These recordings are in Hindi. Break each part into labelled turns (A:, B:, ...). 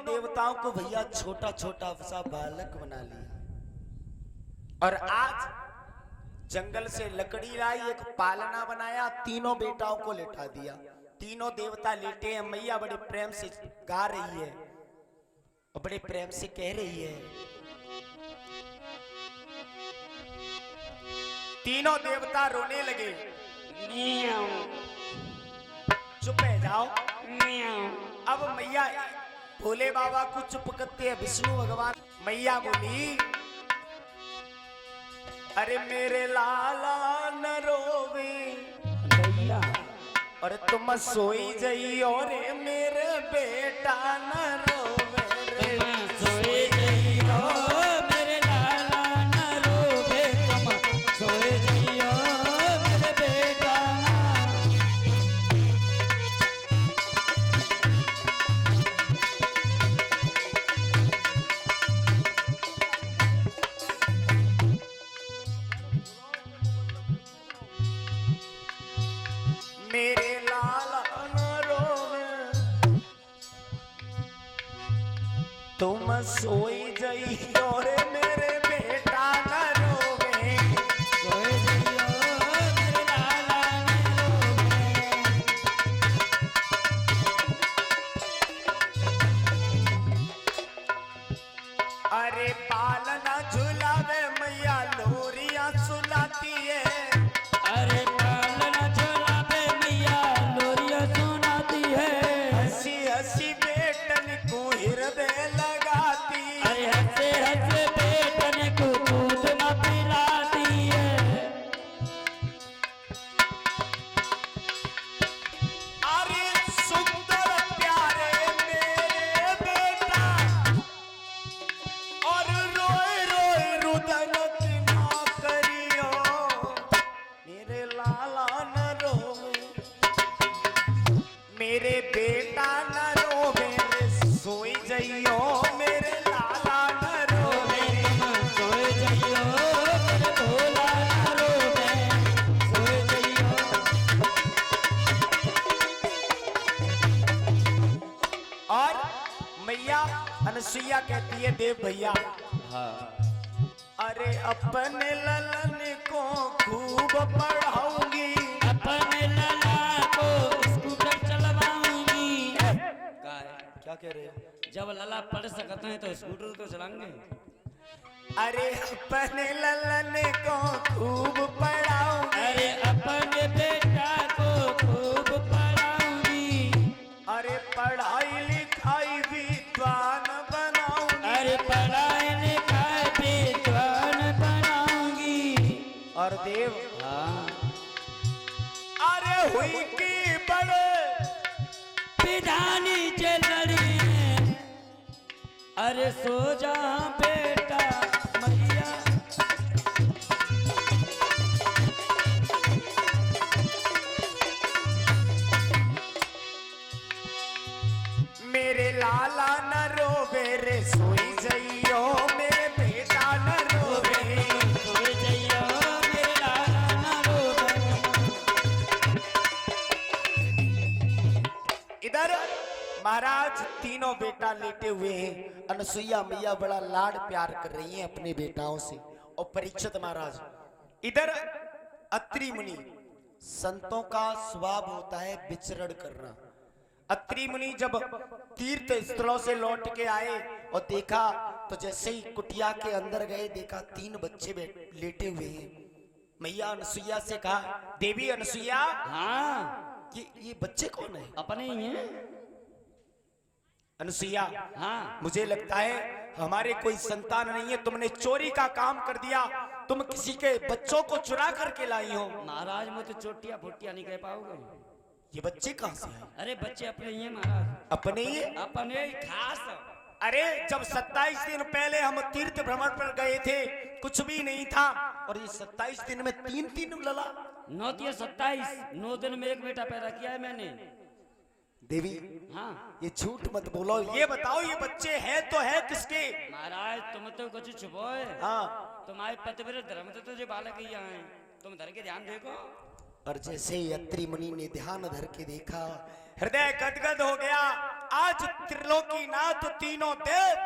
A: देवताओं को भैया छोटा छोटा सा बालक बना लिया और आज जंगल से लकड़ी लाई, एक पालना बनाया, तीनों बेटाओं को लेटा दिया। तीनों देवता लेटे हैं। मैया बड़े प्रेम से गा रही है और बड़े प्रेम से कह रही है। तीनों देवता रोने लगे। चुप है जाओ। अब मैया भोले बाबा को चुप करते हैं विष्णु भगवान। मैया बोली, अरे मेरे लाला न रोवे भैया और तुम सोई जई, और मेरे बेटा न रोवे रे सोई जई,
B: मेरे लाला न रोवे तुम सोए जइयो मेरे बेटा।
A: मेरे लाला न रोवे तुम सोई जई, और मेरे बेटा न रोवे
B: सोए जइयो मेरे लाला न रोवे।
A: अरे पालना झुलावे मैया लोरियां सुनाती है।
B: अरे पालना झुलावे मैया लोरियां सुनाती है।
A: हंसी हंसी बेटन को हृदय लगाती।
B: अरे हंसे हंसे बेटन को दूध न पिलाती है।
A: अरे सुंदर प्यारे मेरे बेटा, और रोए रोए रुदन की ना करियो, मेरे लाला न रोवे, मेरे बेटा न रोवे रे सोई जइयो, मेरे लाला न रोवे।
B: सोए जइयो मेरे भोला न रोवे सोए जइयो।
A: और मैया अनसुईया कहती है, देव भैया अरे अपने ललन को खूब पढ़ाऊंगी।
B: अपने लला को स्कूटर चलवाऊंगी।
A: क्या कह रहे हो?
B: जब लला पढ़ सकते हैं तो स्कूटर तो चलाएंगे।
A: अरे अपने ललन को खूब पढ़ाऊंगी।
B: अरे अपने बेटा को खूब पढ़ाऊंगी।
A: अरे पढ़ाई लिखाई विद्वान बनाऊंगी।
B: अरे पढ़ाई लिखाई विद्वान बनाऊंगी।
A: और देव
B: हाँ
A: अरे हुई की बड़े
B: पिधानी चलड़ी। अरे सो जा बेटा मैया।
A: मेरे लाला न रोवे रे सोई जइयो, मेरे बेटा न रोवे।
B: सोए जइयो मेरे लाला न रोवे।
A: इधर महाराज तीनों बेटा लेटे हुए हैं। अनसुईया मैया बड़ा लाड प्यार कर रही हैं अपने बेटाओं से। और परीक्षित महाराज इधर अत्रि मुनि, संतों का स्वभाव होता है विचरण करना। अत्रि मुनि जब तीर्थ स्थलों से लौट के आए और देखा तो जैसे ही कुटिया के अंदर गए, देखा 3 बच्चे लेटे हुए हैं। मैया अनसुईया से कहा, देवी अनसुईया
B: हाँ
A: ये बच्चे कौन है?
B: अपने ही हैं।
A: अनसुईया
B: हाँ
A: मुझे लगता है हमारे कोई संतान नहीं है, तुमने चोरी का काम कर दिया, तुम किसी के बच्चों को चुरा करके लाई हो।
B: महाराज मैं तो चोटिया फुटिया नहीं कह पाओगे।
A: ये बच्चे कहाँ से हैं?
B: अरे बच्चे अपने ही हैं महाराज।
A: अपने ही?
B: अपने ही खास।
A: अरे जब 27 दिन पहले हम तीर्थ भ्रमण पर गए थे कुछ भी नहीं था, और ये 27 दिन में 3 लला।
B: 9 या 27 9 दिन में एक बेटा पैदा किया है मैंने।
A: देवी
B: हाँ
A: ये झूठ मत बोलो, ये बताओ ये बच्चे हैं तो है किसके?
B: महाराज तुम तो कुछ छुपो है।
A: हाँ
B: तुम्हारे पतिव्रत धर्म तो जो बालक ही यहाँ हैं, तुम धर के ध्यान देखो।
A: और जैसे ही अत्रि मुनि ने ध्यान धर के देखा, हृदय गदगद हो गया, आज त्रिलोकीनाथ तीनों देव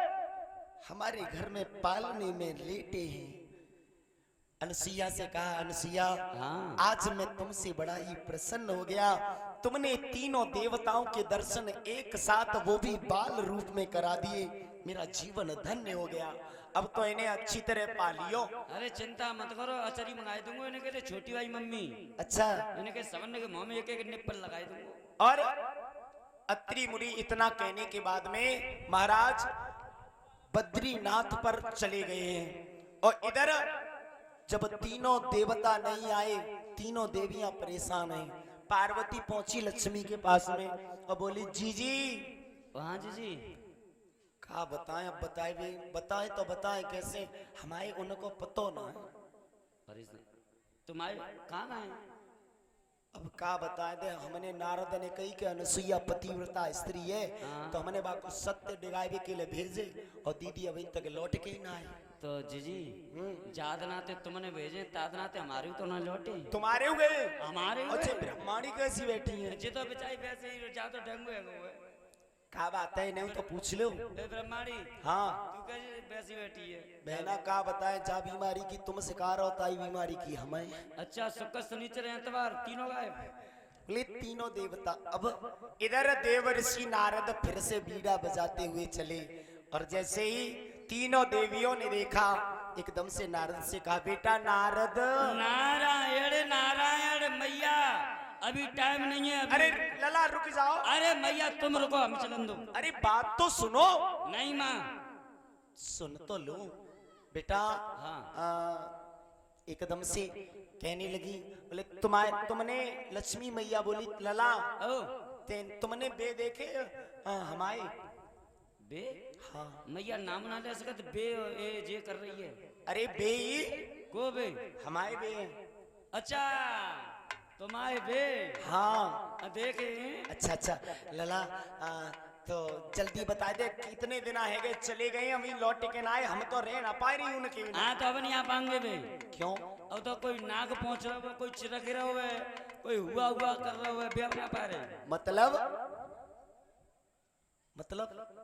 A: हमारे घर में पालने में लेटे हैं। अनसुईया से कहा, अनसुईया
B: हाँ।
A: आज मैं तुमसे बड़ा ही प्रसन्न हो गया। तुमने तीनों देवताओं के दर्शन एक साथ वो भी बाल रूप में करा दिए। मेरा जीवन धन्य हो गया। अब तो इन्हें अच्छी तरह पालियो।
B: अरे चिंता मत करो, अचारी मंगाई दूंगा इन्हें के छोटी भाई मम्मी।
A: अच्छा।
B: इन्हें के सवर्ण के मुंह में एक एक निप्पल लगाई दूंगा।
A: और अत्रि मुनि इतना कहने के बाद में महाराज बद्रीनाथ पर चले गए हैं। और इधर जब तीनों देवता नहीं आए, तीनों देवियां परेशान हैं। पार्वती पहुंची लक्ष्मी के पास में और बोली, जीजी।
B: हाँ जीजी।
A: कहा बताएं, अब बताए भी बताएं तो बताएं कैसे, हमारे उनको पतो ना है।
B: अरे तुम्हारे कहाँ गए?
A: अब का बताए दे, हमने नारद ने कही कि अनसुईया पतिव्रता स्त्री है।
B: हाँ।
A: तो हमने बाको सत्य डिगावे के लिए भेजे और दीदी अभी तक लौट के ही ना आए।
B: तो जीजी जाद नाते तुमने भेजे, ताद नाते हमारे तो ना लौटे।
A: तुम्हारे हुए
B: हमारे
A: अच्छा ब्रह्माणी कैसी बैठी है?
B: जी तो बेचारी वैसे ही जा तो डेंगू है वो।
A: का बात है, नहीं तो पूछ लो।
B: ए ब्रह्माणी,
A: हाँ
B: तू कैसे वैसी बैठी है?
A: बहना का बताए, जा बीमारी की तुम शिकार होता ही बीमारी की हमें।
B: अच्छा शुक्र शनिचर एतवार तीनों गायब।
A: बोले तीनों देवता। अब इधर देवर्षि नारद फिर से बीड़ा बजाते हुए चले और जैसे ही तीनों देवियों ने देखा, एकदम से नारद से कहा, बेटा नारद।
B: नारायण नारायण मैया, अभी टाइम नहीं है अभी।
A: अरे लला रुक जाओ।
B: अरे मैया तुम रुको, हम चलन दो।
A: अरे बात तो सुनो।
B: नहीं माँ।
A: सुन तो लो बेटा।
B: हाँ।
A: एकदम से कहने लगी, बोले तुमने लक्ष्मी मैया बोली, लला
B: ओ
A: तुमने बे देखे हमारे
B: बे?
A: हाँ।
B: मैया नाम ना ले सकत, बे ए जे कर रही है।
A: अरे बे
B: को बे?
A: हमारे बे।
B: अच्छा तुम्हारे बे।
A: हाँ
B: देखे।
A: अच्छा अच्छा लला तो जल्दी बता दे, कितने दिन है गए चले गए, अभी लौट के ना आए, हम तो रह ना पा रही उनके।
B: हाँ तो अब नहीं आ पाएंगे बे।
A: क्यों?
B: अब तो कोई नाग पहुंच रहा है, कोई चिरक रहा हुआ है, कोई हुआ हुआ कर रहा हुआ है, बे अपना पा रहे।
A: मतलब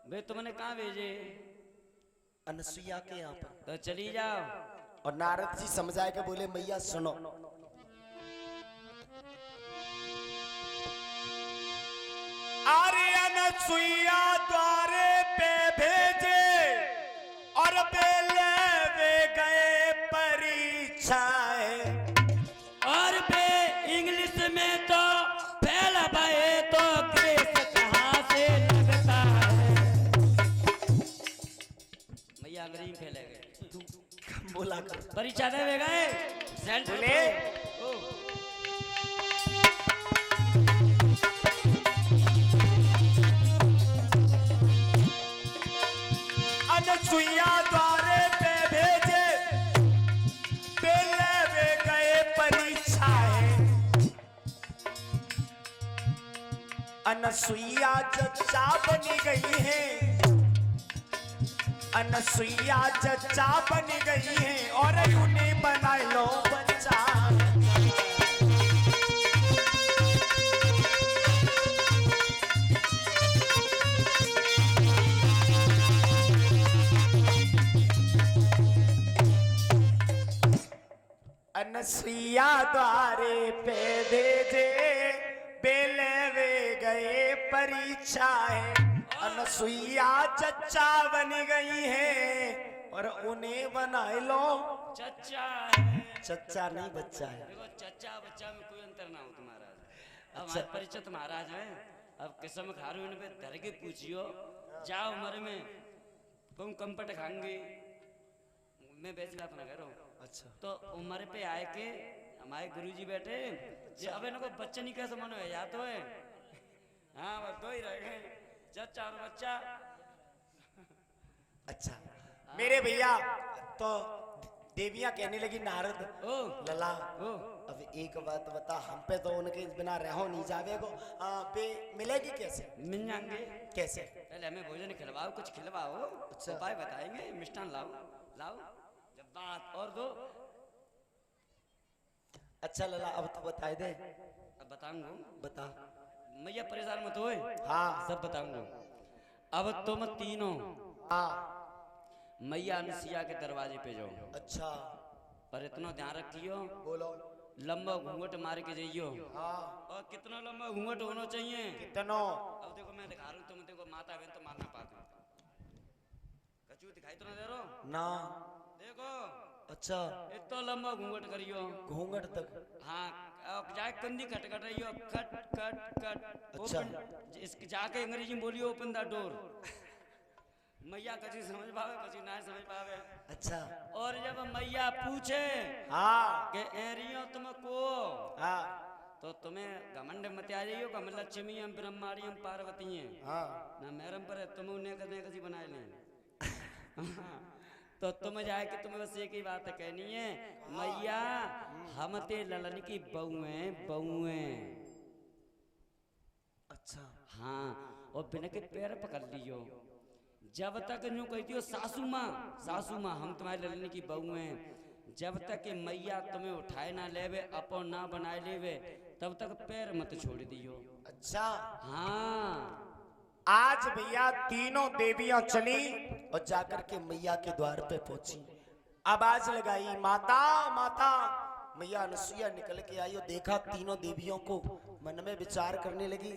B: बे तुमने कहाँ भेजे?
A: अनसुईया के यहाँ पर।
B: तो चली जाओ।
A: और नारद जी समझाए के बोले, मैया सुनो, अरे अनसुईया द्वारे पे भेजे और बेले वे गए परीक्षाएं।
B: और बे इंग्लिश में तो पहला बाए तो ग्रेस कहाँ से लगता है? भैया अंग्रेजी में फैले गए।
A: तू कम बोला कर।
B: परीक्षा दे गए सेंटर
A: बोले?
B: पे। ओ,
A: अनसुईया द्वारे पे भेजे, बेले वे गए परीक्षाएं। अनसुईया जच्चा बनी गई है, अनसुईया जच्चा बनी गई है और उन्हें बना लो बच्चा। अनसुईया द्वारे पे भेजे, बेले वे गए परीक्षाएं। अनसुईया चच्चा बन गई है और उन्हें बना लो
B: चच्चा है।
A: चच्चा नहीं बच्चा है।
B: देखो चच्चा बच्चा में कोई अंतर ना हो तुम्हारा। अब
A: अच्छा।
B: हमारे परिचित महाराज हैं, अब किस्म खारू इन पे धर के पूछियो, जाओ उम्र में तुम कंपट खाएंगे, मैं बेच बात ना करो।
A: अच्छा
B: तो उम्र पे आए के हमारे गुरुजी बैठे जी, अब इनको बच्चे नहीं कैसे मनो है या तो है। हाँ बस दो ही रह गए, चच्चा और बच्चा।
A: अच्छा मेरे भैया तो देवियां कहने लगी, नारद
B: ओ
A: लला
B: ओ
A: अब एक बात बता, हम पे तो उनके बिना रहो नहीं जावे को पे मिलेगी कैसे?
B: मिल जाएंगे।
A: कैसे?
B: पहले हमें भोजन खिलवाओ, कुछ खिलवाओ,
A: अच्छा।
B: उपाय बताएंगे, मिष्ठान लाओ लाओ, जब बात और दो।
A: अच्छा लला अब तो बताए दे।
B: अब बताऊंगा।
A: बता।
B: मैया परेशान मत होए,
A: हाँ
B: सब बताऊंगा। अब तुम तीनों
A: हाँ
B: मैया अनुसुईया के दरवाजे पे जाओ,
A: अच्छा
B: पर इतना ध्यान रखियो
A: बोलो।
B: लंबा घूंघट मार के जाइयो।
A: हाँ
B: और कितना लंबा घूंघट होना चाहिए?
A: कितनो?
B: अब देखो मैं दिखा रहा हूँ, तुम देखो माता बहन तो मारना पाते कचू दिखाई तो ना दे रहा
A: ना।
B: देखो
A: अच्छा
B: इतना लंबा घूंघट करियो।
A: घूंघट तक?
B: हाँ अब जाके कंधी खटखट रही हो, खट खट खट।
A: अच्छा।
B: इसके जाके अंग्रेजी में बोलियो ओपन द डोर। मैया कची समझ पावे कची ना समझ पावे।
A: अच्छा
B: और जब मैया पूछे
A: हाँ
B: कि एरियो तुमको,
A: हाँ
B: तो तुम्हें घमंड मत आ जाइयो कि हम लक्ष्मी हम ब्रह्माणी हम पार्वती हैं
A: हाँ
B: ना मैरम पर तुम उन्हें करने कसी बनाए लें। तो तुम जाए कि तुम्हें बस एक ही बात कहनी है, मैया हम ते ललन की बहुएं।
A: अच्छा
B: हाँ और बिना के पैर पकड़ लियो। जब तक यूं कहती हो सासू माँ हम तुम्हारे ललन की बहुएं, जब तक कि मैया तुम्हें उठाए ना लेवे अपन ना बनाए लेवे तब तक पैर मत छोड़ दियो।
A: अच्छा।
B: हाँ
A: आज भैया तीनों देवियां चली और जाकर के मैया के द्वार पे पहुंची, आवाज लगाई माता माता। मैया अनुसुईया निकल के आई और देखा तीनों देवियों को, मन में विचार करने लगी।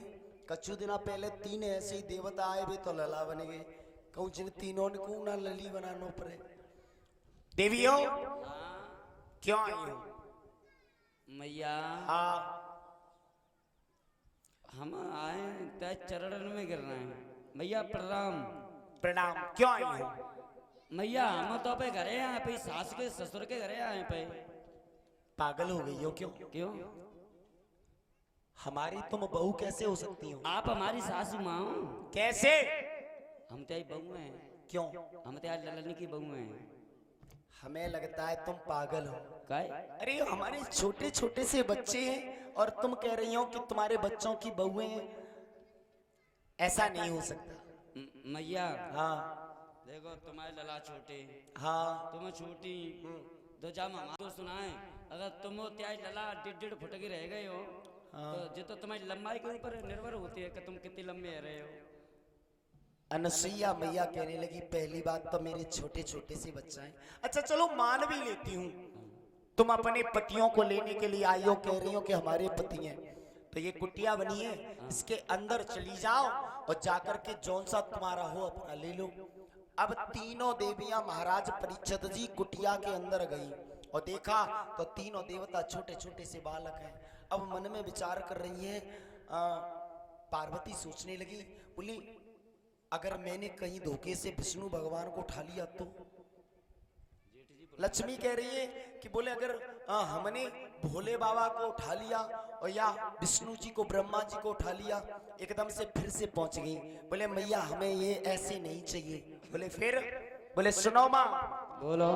A: कछु दिना पहले तीन ऐसे ही देवता आए भी तो लला बन गए, कहूँ जिन तीनों ने को ना लली बनानो पड़े। देवियों क्यों आई हो?
B: मैया
A: हाँ
B: हम आए तेरे चरण में गिर रहे हैं। मैया प्रणाम।
A: प्रणाम। क्यों आई हो?
B: मैया हम तो पे घरे आए पे, सास के ससुर के घरे आए पे।
A: पागल हो गई हो? क्यों?
B: क्यों?
A: हमारी तुम बहू कैसे हो सकती हो?
B: आप हमारी सासू माँ हो।
A: कैसे?
B: हम तेरी बहू हैं।
A: क्यों?
B: हम तेरी ललन की बहू हैं।
A: हमें लगता है तुम पागल हो।
B: काय?
A: अरे हमारे छोटे छोटे से बच्चे हैं और तुम कह रही हो कि तुम्हारे बच्चों की बहुएं हैं। ऐसा नहीं हो सकता।
B: मैया
A: हाँ
B: देखो तुम्हारे लला छोटे,
A: हाँ
B: तुम छोटी, तो जा मामा तो सुनाए अगर तुम त्याई लला 1.5 फुट के रह गए हो तो ये तो तुम्हारी लंबाई के ऊपर निर्भर होती है कि तुम कितनी लंबे रहे हो।
A: अनुसुईया मैया कहने लगी पहली बात तो मेरे छोटे छोटे से बच्चा है। अच्छा चलो मान भी लेती हूँ, तुम अपने पतियों को लेने के लिए आई हो, कह रही हो कि हमारे पति हैं, तो ये कुटिया बनी है, इसके अंदर चली जाओ और जाकर के जौन सा तुम्हारा हो अपना ले लो। अब तीनों देवियां महाराज परीक्षित जी कुटिया के अंदर गई और देखा तो तीनों देवता छोटे छोटे से बालक हैं। अब मन में विचार कर रही है। पार्वती सोचने लगी, बोली अगर मैंने कहीं धोखे से विष्णु भगवान को उठा लिया तो? लक्ष्मी कह रही है कि बोले अगर हमने भोले बाबा को उठा लिया और या विष्णु जी को ब्रह्मा जी को उठा लिया, एकदम से फिर से पहुंच गई। बोले मैया हमें ये ऐसे नहीं चाहिए। बोले फिर? बोले सुनो माँ।
B: बोलो।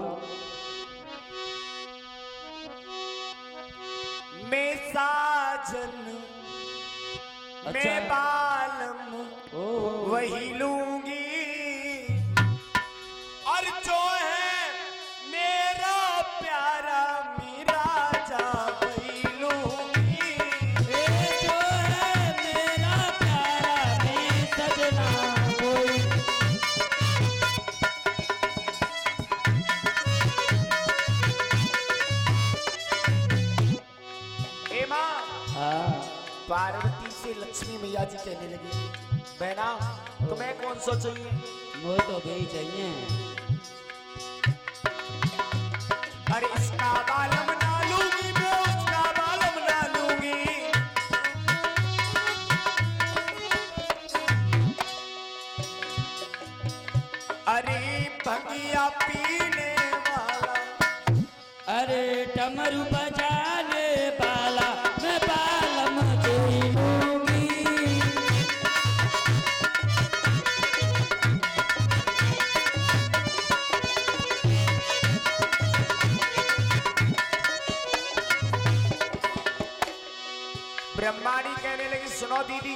A: मैं साजन मैं बालम वही लूंगी और जो है मेरा प्यारा मेरा जा वही लूंगी।
B: जो है मेरा प्यारा मैं सजना कोई।
A: ए माँ।
B: हाँ
A: पार्वती से लक्ष्मी मैया जी कहने लगी, बहना तुम्हें कौन सा चाहिए?
B: मुझे तो भी चाहिए।
A: अरे इसका बालम ना लूंगी मैं, उसका बालम ना लूंगी। अरे भंगिया पीने वाला,
B: अरे डमरू बजाने वाला मैं बालम तेरी लूंगी।
A: ब्रह्माणी कहने लगी सुनो दीदी।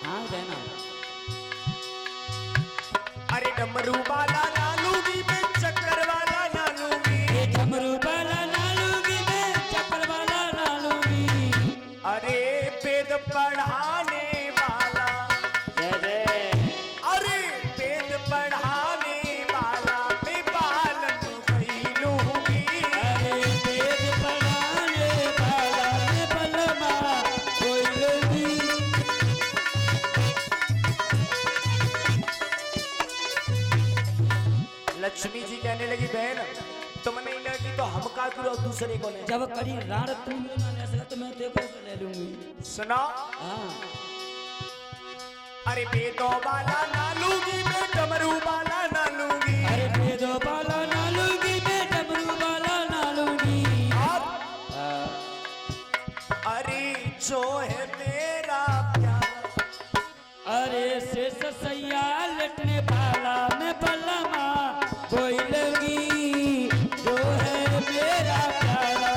B: हाँ कहना।
A: अरे डमरू वाला ना लूंगी मैं, चक्कर वाला ना लूंगी।
B: ये डमरू वाला ना लूंगी मैं, चक्कर वाला ना लूंगी।
A: अरे वेद पढ़ाने वाला,
B: जय जय।
A: अरे लक्ष्मी जी कहने लगी बहन तुम नहीं लगी तो हम का करो दूसरे को ले।
B: जब करी राण तू ना ले सका तो मैं तेरे को ले लूंगी।
A: सुना
B: हाँ
A: अरे बेदो वाला ना लूंगी मैं डमरू वाला ना लूंगी।
B: अरे बेदो वाला ना लूंगी मैं डमरू वाला ना लूंगी।
A: और अरे जो है मेरा प्यार
B: अरे से ससैया लटने वाला मैं बलमा कोई लगी जो है मेरा प्यारा।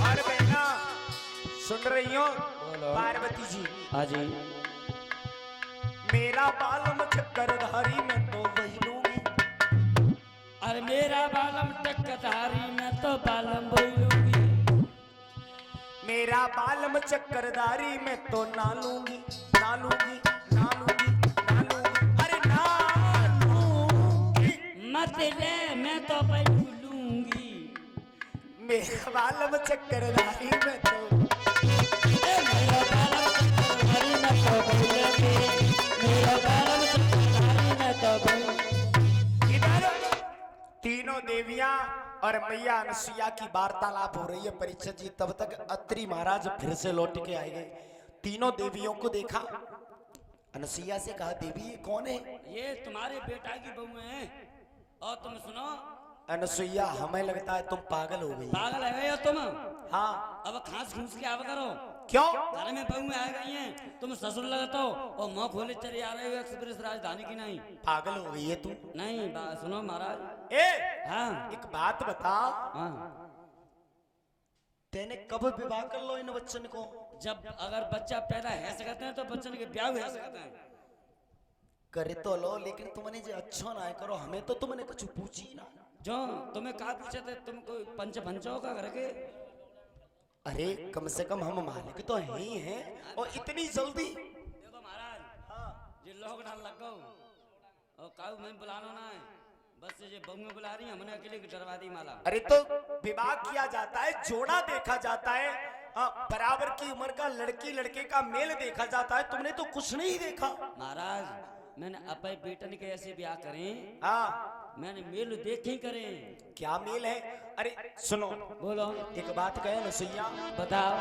A: और बहना सुन रही हो
B: बोलो।
A: पार्वती जी
B: हाँ जी
A: मेरा बालम चक्करधारी मैं तो वही लूंगी।
B: अरे मेरा बालम टक्कधारी मैं तो बालम बोलूंगी।
A: मेरा बालम चक्करधारी मैं तो ना लूंगी ना लूंगी ना लूंगी ना लूंगी। अरे ना लूंगी
B: मत ले मैं तो पहलू लूंगी।
A: मेरा बालम चक्करधारी मैं तो
B: मेरा बालम चक्करधारी मैं तो बोलूंगी। मेरा बालम चक्करधारी मैं तो बोलूंगी।
A: इधर तीनों देवियां और मैया अनसुईया की वार्तालाप हो रही है। परीक्षित जी तब तक अत्रि महाराज फिर से लौट के आए गए। तीनों देवियों को देखा। अनसुईया से कहा देवी ये कौन है?
B: ये तुम्हारे बेटा की बहू है। और तुम सुनो
A: अनसुईया हमें लगता है तुम पागल हो गई।
B: पागल है हो तुम।
A: हाँ
B: अब खास घूस के आवा करो।
A: क्यों?
B: घर में बहू आ गई हैं तुम ससुर लगते हो और मुंह खोले चले आ रहे हो एक्सप्रेस राजधानी की। नहीं
A: पागल हो गई है तू?
B: नहीं सुनो महाराज।
A: ए
B: हाँ
A: एक बात बता
B: हाँ
A: तेने कब विवाह कर लो इन बच्चन को?
B: जब अगर बच्चा पैदा है सकते हैं तो बच्चन के ब्याह है सकते हैं।
A: करे तो लो लेकिन तुमने जो अच्छा ना करो हमें तो तुमने कुछ पूछी ना।
B: जो तुम्हें कहा पूछे थे तुम कोई पंच पंचो का घर के।
A: अरे कम से कम हम मालिक तो हैं ही हैं और इतनी जल्दी।
B: देखो महाराज ये लॉकडाउन लग गो और काऊ मैं बुलाना ना है बस ये बहू में बुला रही है हमने अकेले की डरवा दी माला।
A: अरे तो विवाह किया जाता है जोड़ा देखा जाता है। बराबर की उम्र का लड़की लड़के का मेल देखा जाता है। तुमने तो कुछ नहीं देखा।
B: महाराज मैंने अपने बेटन के ऐसे ब्याह करें।
A: हाँ
B: मैंने मेल देखे ही करें।
A: क्या मेल है? अरे सुनो
B: बोलो
A: एक बात कहे ना सुइया
B: बताओ।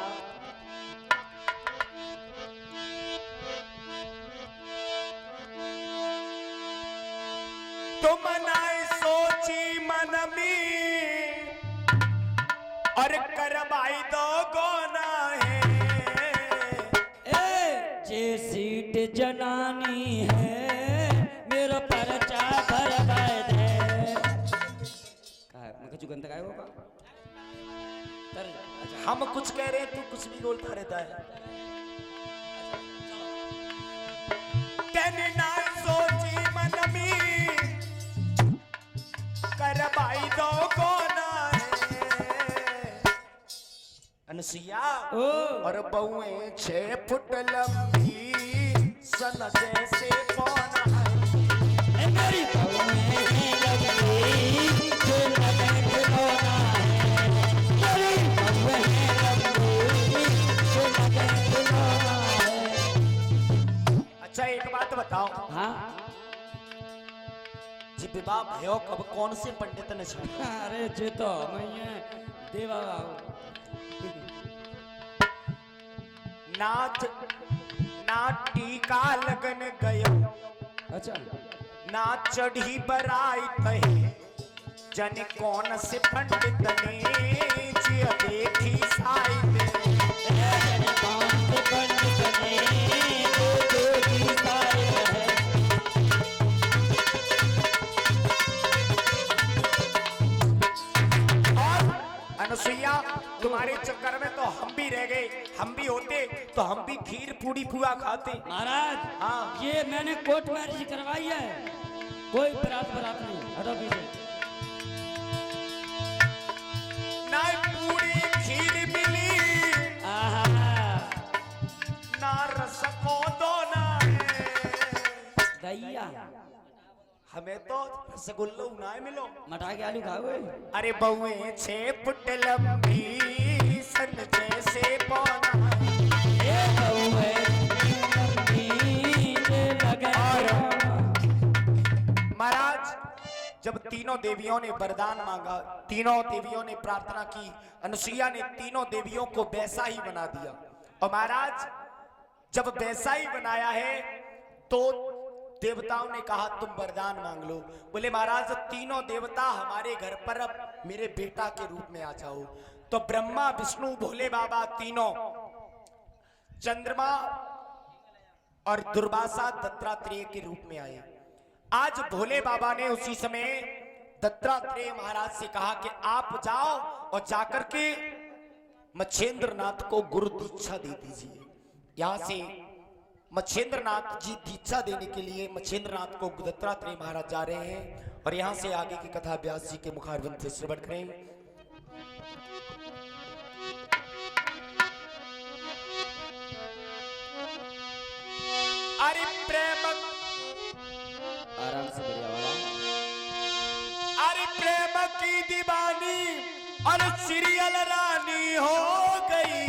A: तुम नाय सोची मन में और करवाई दो गोना है।
B: ए जे सीट जनानी है मेरा परचा भरवाए दे। मैं कुछ गंदा गाय होगा तर अच्छा
A: हम कुछ कह रहे हैं तू कुछ भी बोलता रहता है। तेने नाय सोची मन में करवाई दो गोना है। अनसुईया
B: ओ
A: और बहुएं 6 फुट लंबी सन जैसे पौना है।
B: ए मेरी बहू में लगती जो लगे खिलौना है। मेरी बहू में लगती जो लगे खिलौना है।
A: अच्छा एक बात बताओ
B: हाँ
A: जी विवाह भयो कब कौन से पंडित ने छाड़ा?
B: अरे जे तो मैं देवा
A: नाच ना टीका लगन गयो
B: अच्छा
A: ना चढ़ी बराई कहे जन कौन से पंडित ने जी देखी साई में। अनसुईया तुम्हारे चक्कर में तो हम भी रह गए। हम भी होते तो हम भी खीर पूड़ी पुआ खाते।
B: महाराज
A: हाँ।
B: ये मैंने कोर्ट मैरिज करवाई है कोई बरात नहीं। हटो पीछे।
A: ना पूरी खीर मिली ना रसको दोना है।
B: दैया
A: हमें तो रसगुल्लो ना मिलो।
B: मटा के आलू खाओगे।
A: अरे बहुएं 6 फुट लंबी सन जैसे पौना
B: ये बहू है लंबी जे लगे
A: जब तीनों देवियों ने वरदान मांगा, तीनों देवियों ने प्रार्थना की, अनुसुईया ने तीनों देवियों को वैसा ही बना दिया। और महाराज जब वैसा ही बनाया है तो देवताओं ने कहा तुम वरदान मांग लो। बोले महाराज तीनों देवता हमारे घर पर अब मेरे बेटा के रूप में आ जाओ। तो ब्रह्मा विष्णु भोले बाबा तीनों, चंद्रमा और दुर्वासा दत्तात्रेय के रूप में आए। आज भोले बाबा ने उसी समय दत्तात्रेय महाराज से कहा कि आप जाओ और जाकर के मच्छेंद्र नाथ को गुरु दीक्षा दे दीजिए। यहां से मच्छेंद्र नाथ जी दीक्षा देने के लिए मच्छेंद्र नाथ को दत्तात्रेय महाराज जा रहे हैं। और यहां से आगे की कथा व्यास जी के मुखारविंद से श्रवण करें। अरे प्रेम,
B: आराम से बढ़िया वाला।
A: अरे प्रेम की दीवानी और सीरियल रानी हो गई,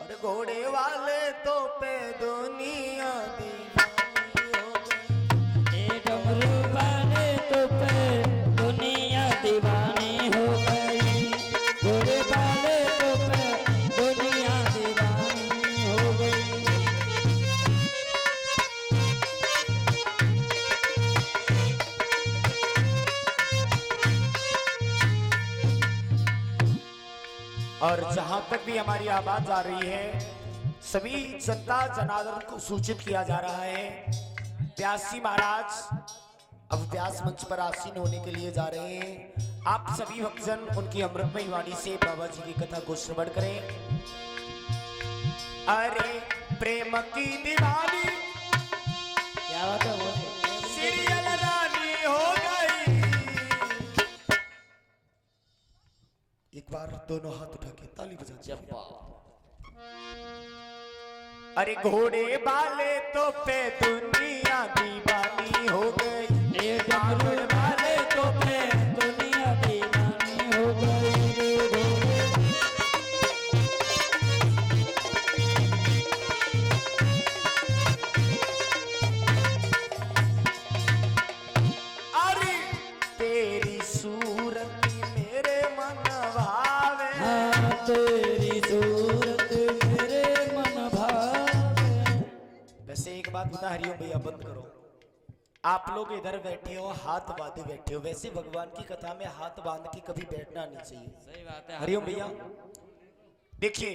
A: और घोड़े वाले तो पे दुनिया दीवानी हो गई।
B: ए डमरू वाले तो पे दुनिया दीवानी हो गई, घोड़े वाले तो पे दुनिया दीवानी हो गई।
A: और जहां तक भी हमारी आवाज आ रही है, सभी जनता जनार्दन को सूचित किया जा रहा है व्यास जी महाराज अब व्यास मंच पर आसीन होने के लिए जा रहे हैं। आप सभी भक्तजन उनकी अमृतमयी वाणी से बाबा जी की कथा को श्रवण करें। अरे प्रेम की दीवानी
B: क्या बात है वो
A: सीरियल रानी हो गई। एक बार दोनों हाथ उठा के ताली बजा दीजिए। अरे घोड़े वाले तो पे दुनिया दीवानी हो गई,
B: ए डमरू वाले तो पे दुनिया दीवानी हो गई।
A: अरे तेरी सूरत मेरे मन भावे,
B: हाँ तेरी सूरत मेरे मन भावे।
A: वैसे एक बात बता हरिओम भैया, बंद करो। आप लोग इधर बैठे हो हाथ बांधे बैठे हो, वैसे भगवान की कथा में हाथ बांध के कभी बैठना नहीं चाहिए।
B: सही बात है
A: हरिओम भैया देखिए,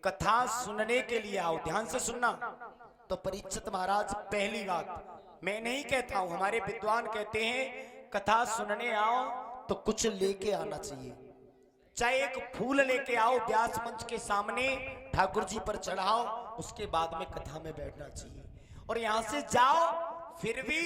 A: कथा सुनने के लिए आओ, ध्यान से सुनना। तो परीक्षित महाराज पहली बात मैं नहीं कहता हूं, हमारे विद्वान कहते हैं कथा सुनने आओ तो कुछ लेके आना चाहिए। चाहे एक फूल लेके आओ, व्यास मंच के सामने ठाकुर जी पर चढ़ाओ, उसके बाद में कथा में बैठना चाहिए। और यहां से जाओ फिर भी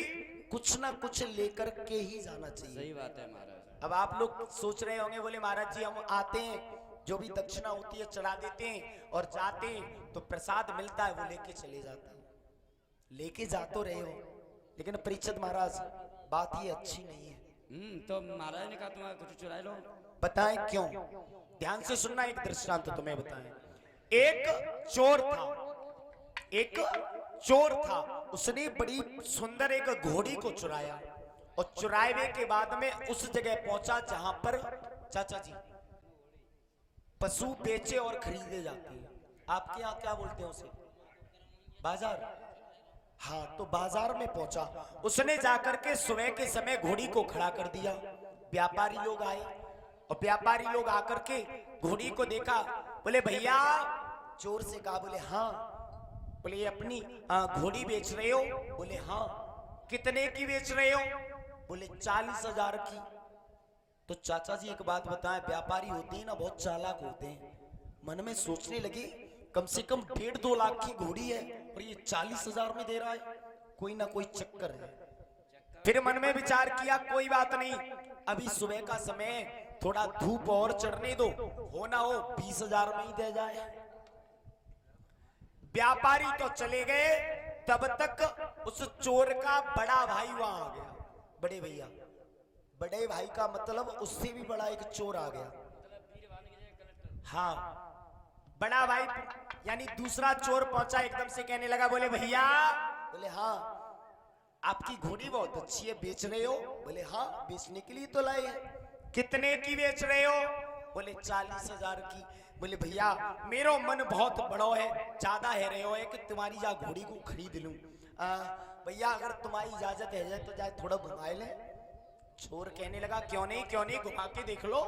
A: कुछ ना कुछ लेकर के ही जाना चाहिए।
B: सही बात है महाराज।
A: अब आप लोग सोच रहे होंगे, बोले महाराज जी हम आते हैं, जो भी दक्षिणा होती है चढ़ा देते हैं और जाते हैं तो प्रसाद मिलता है वो लेके चले जाते हैं। लेके जा तो रहे हो, लेकिन परीक्षित महाराज बात ये अच्छी नहीं है।
B: तो महाराज ने कहा तुम्हारा कुछ चुरा लो।
A: बताएं क्यों? ध्यान से सुनना, एक दृष्टांत तुम्हें बताएं। एक चोर था, एक चोर था, उसने बड़ी सुंदर एक घोड़ी को चुराया और चुराए के बाद में उस जगह पहुंचा जहां पर चाचा जी पशु बेचे और खरीदे जाते हैं। आपके यहाँ क्या बोलते हैं उसे? बाजार। हाँ, तो बाजार में पहुंचा, उसने जाकर के सुबह के समय घोड़ी को खड़ा कर दिया। व्यापारी लोग आए और व्यापारी लोग आकर के घोड़ी को देखा, बोले भैया, चोर से कहा, बोले हाँ। बोले ये अपनी घोड़ी बेच रहे हो? बोले हाँ। कितने की बेच रहे हो? बोले 40,000 की। तो चाचा जी एक बात बताएं, व्यापारी होते हैं ना बहुत चालाक होते हैं, मन में सोचने लगे कम से कम 1.5-2 लाख की घोड़ी है और ये 40,000 में दे रहा है, कोई ना कोई चक्कर है। फिर मन में विचार किया कोई बात नहीं, अभी सुबह का समय, थोड़ा धूप और चढ़ने दो, हो ना हो 20,000 में ही दे जाए। व्यापारी तो चले गए, तब तक उस चोर का बड़ा भाई वहां आ गया। बड़े भैया, बड़े भाई का मतलब उससे भी बड़ा एक चोर आ गया। हाँ, बड़ा भाई यानी दूसरा चोर पहुंचा, एकदम से कहने लगा, बोले भैया, बोले हाँ, आपकी घोड़ी बहुत अच्छी है, बेच रहे हो? बोले हाँ, बेचने के लिए तो लाए हैं। कितने की बेच रहे हो? बोले 40,000 की। बोले भैया मेरो मन बहुत बड़ो है, ज्यादा है रहे हो है कि तुम्हारी जा घोड़ी को खरीद लूं। भैया अगर तुम्हारी इजाजत है जाए तो जाए थोड़ा घुमा ले। चोर कहने लगा क्यों नहीं घुमा के देख लो।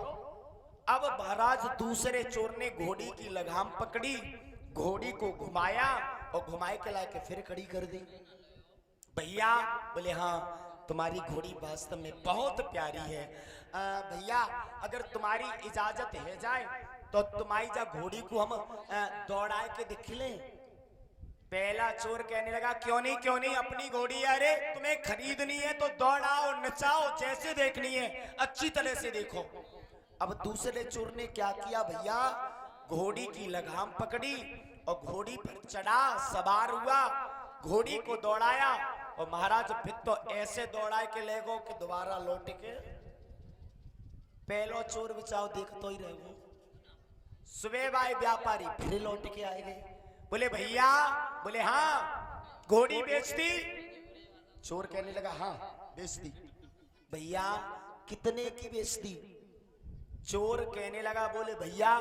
A: अब महाराज दूसरे चोर ने घोड़ी की लगाम पकड़ी, घोड़ी को घुमाया और घुमाए के लाके फिर खड़ी कर दी। भैया बोले हाँ तुम्हारी घोड़ी वास्तव में बहुत प्यारी है। भैया अगर तुम्हारी इजाजत है जाए तो तुम्हारी जा घोड़ी को हम दौड़ाए के दिख ले। पहला चोर कहने लगा क्यों नहीं अपनी घोड़ी, अरे तुम्हें खरीदनी है तो दौड़ाओ नचाओ, जैसे देखनी है अच्छी तरह से देखो। अब दूसरे चोर ने क्या किया भैया, घोड़ी की लगाम पकड़ी और घोड़ी पर चढ़ा, सवार हुआ, घोड़ी को दौड़ाया और महाराज फिर तो ऐसे दौड़ाए के ले गो कि दोबारा लौट के। पहलो चोर बिचाओ देख तो ही रहो। सुबह भाई व्यापारी फिर लौट के आए गए। बोले भैया, बोले हाँ घोड़ी बेच दी? चोर कहने लगा हाँ बेच दी। भैया कितने की बेच दी? चोर कहने लगा बोले भैया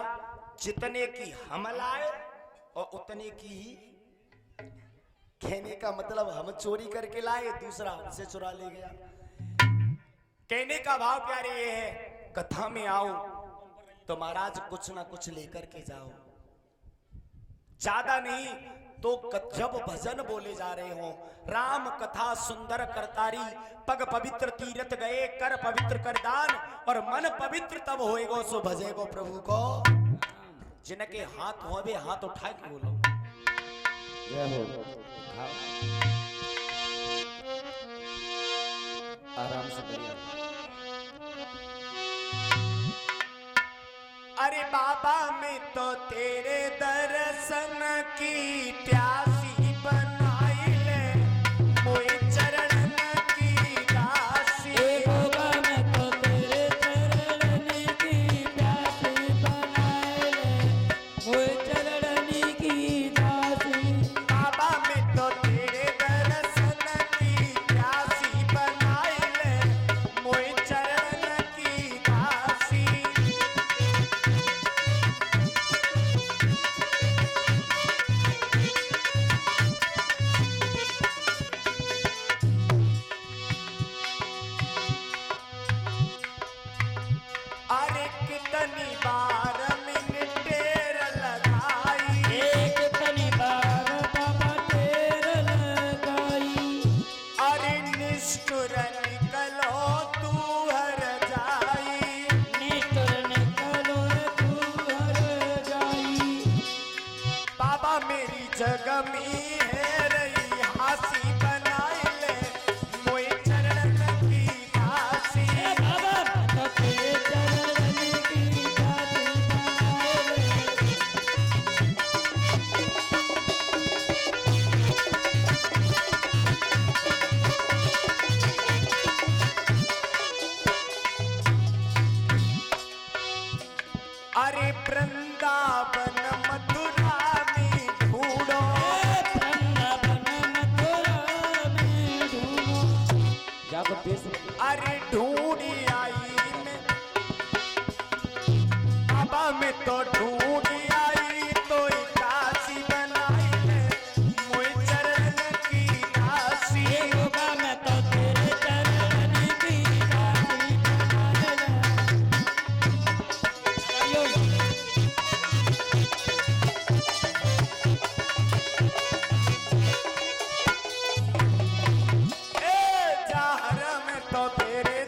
A: जितने की हम लाए और उतने की ही। कहने का मतलब हम चोरी करके लाए, दूसरा हमसे चुरा ले गया। कहने का भाव प्यारे ये है, कथा में आओ तो महाराज कुछ ना कुछ लेकर के जाओ, ज्यादा नहीं तो जब भजन बोले जा रहे हो, राम कथा सुंदर करतारी, पग पवित्र तीरथ गए, कर पवित्र कर दान, और मन पवित्र तब होएगो सो भजेगो प्रभु को। जिनके हाथ होवे हाथ उठा के बोलो
B: जय हो। आराम से करिए।
A: अरे बाबा मैं तो तेरे दर्शन की प्यासी बनाई ले, मोए चरण की दासी।
B: बाबा मैं तो तेरे चरण की प्यासी बनाई ले, मोए चरण की दासी।
A: बाबा मैं तो तेरे दर्शन की प्यासी बनाई ले, मोए चरण की दासी। अरे कितनी बार मैंने टेर लगाई,
B: कितनी बार बाबा तेर लगाई।
A: अरे निष्ठुर निकलो तू हर जाई,
B: निष्ठुर निकलो तू हर जाई।
A: बाबा मेरी जग में है रही हासी बनाई ले, मोए चरण की दासी।
B: बाबा मैं तो तेरे चरण की दासी बनाई ले।
A: अरे वृंदावन मथुरा में ढूंढो, अरे ढूंढी आई मैं, बाबा मैं तो ढूंढी आई तो दासी बनाई ले, मोए चरण की दासी।
B: बाबा मैं तो तेरे चरण की दासी बनाई ले।
A: ए जाहर में तो तेरे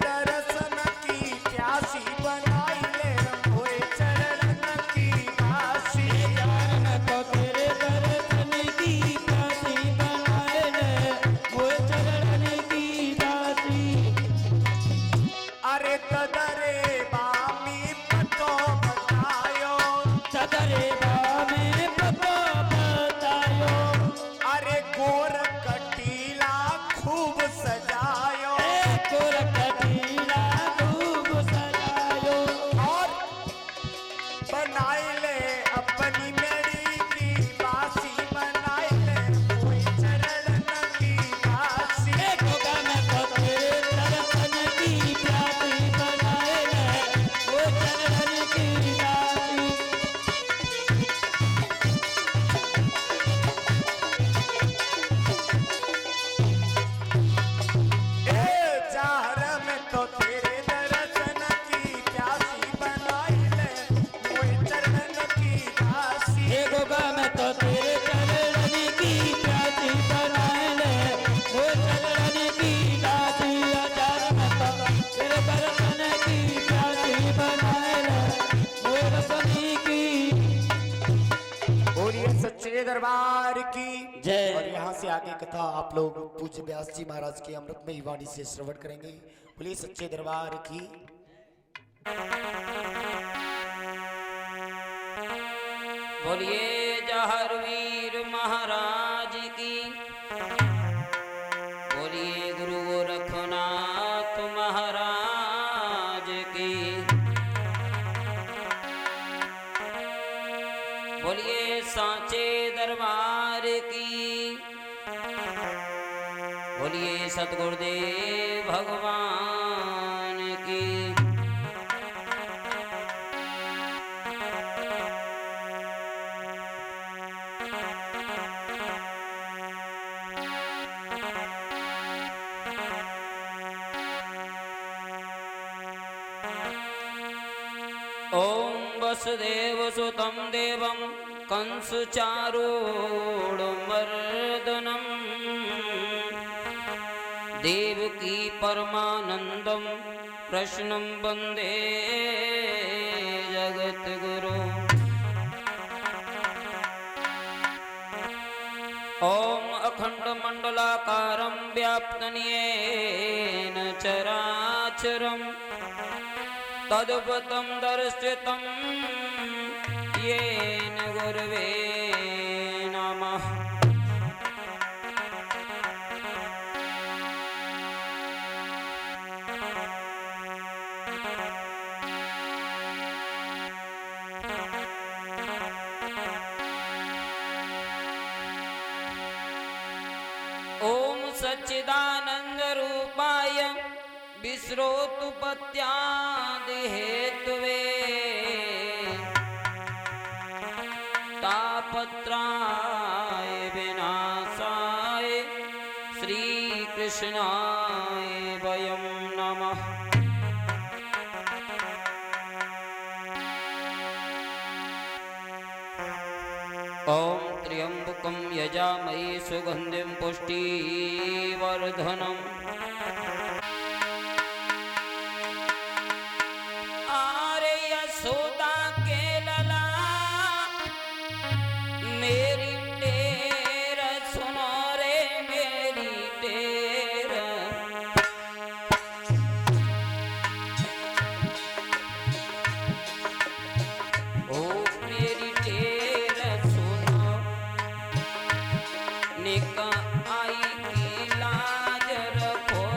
A: आगे कथा आप लोग पूज्य व्यास जी महाराज की अमृतमयी वाणी से श्रवण करेंगे। बोलिए सच्चे दरबार की।
B: बोलिए जहर वीर महाराज की। बोलिए गुरु गोरखनाथ महाराज की। बोलिए सांचे दरबार की। बोलिए सतगुरुदेव भगवान की। ओम वसुदेव सुतं देवं कंस चारूढमर्दनं देवकी परमानंदं कृष्णं वंदे जगद्गुरु। ओम अखंडमंडलाकारं व्याप्तं येन चराचरम् तद्भुतं दर्शितं येन गुरवे नमः। ओम सच्चिदानंद रूपाय विश्रोतुपत्यादि हेतुवे तापत्राय विनाशाय श्री कृष्णाय वयं नमः। ओम त्र्यंबकं यजामहे सुगंधिं पुष्टिवर्धनम् सोदा के लला मेरी टेर सुनो रे मेरी टेर। ओ मेरी टेर सुनो निका आई की लाज रखो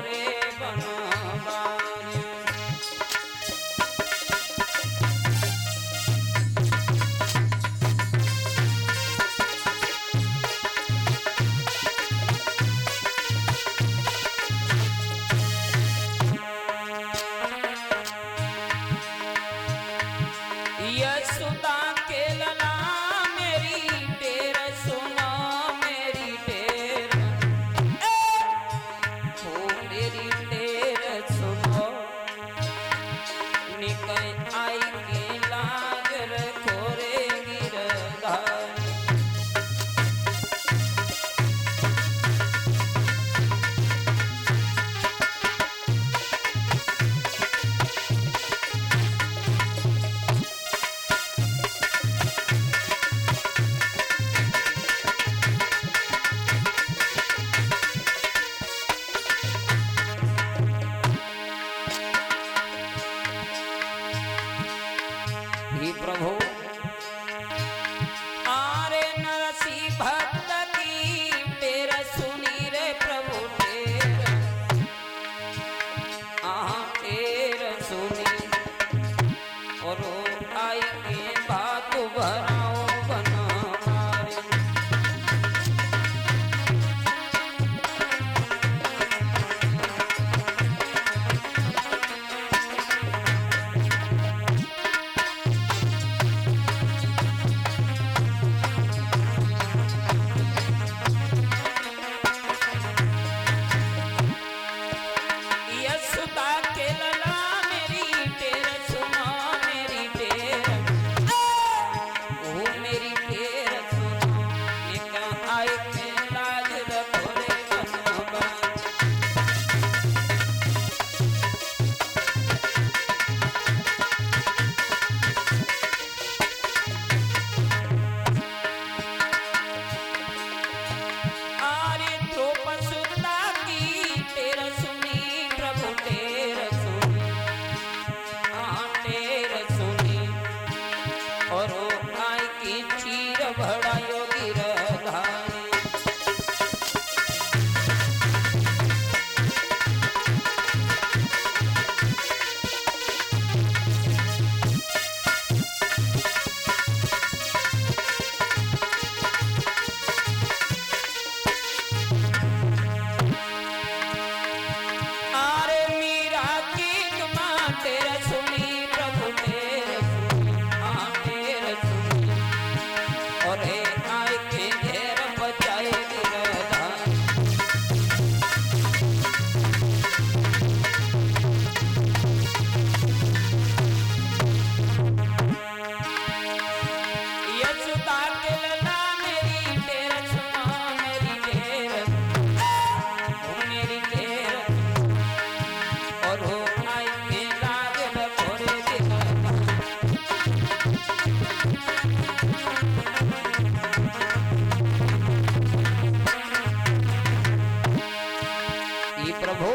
B: प्रभु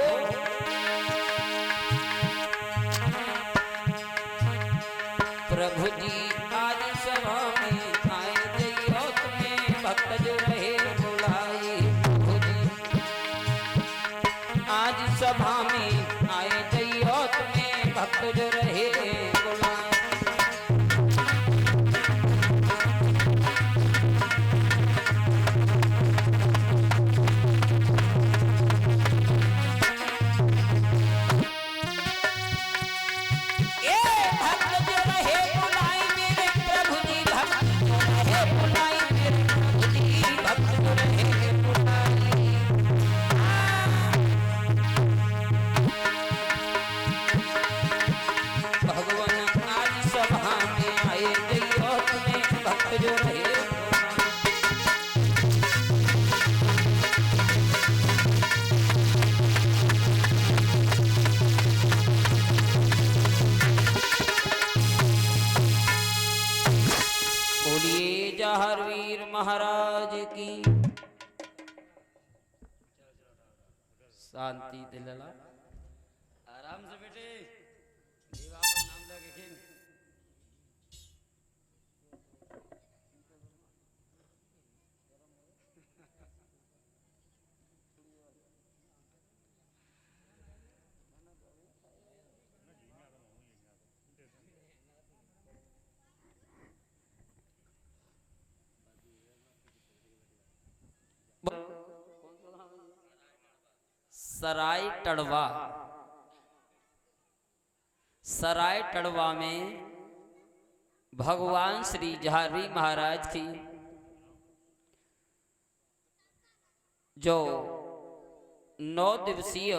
B: प्रभु जी आज सभा में आए जइयो तुम्हें भक्त जो रहे बुलाए। प्रभु जी आज सभा में आए जइयो तुम्हें भक्त जो रहे बुलाए। हरवीर महाराज की शांति दिलला। आराम से बेटे देवा पर नाम लगे खेल। सराय टड़वा, सराय टड़वा में भगवान श्री झारवी महाराज की जो 9 दिवसीय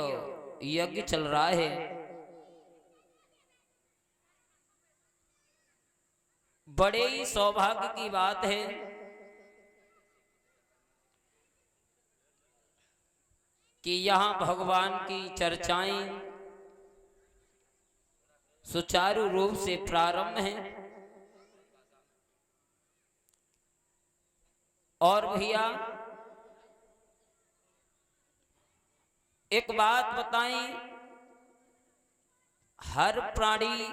B: यज्ञ चल रहा है, बड़े ही सौभाग्य की बात है कि यहाँ भगवान की चर्चाएं सुचारू रूप से प्रारंभ हैं। और भैया एक बात बताएं, हर प्राणी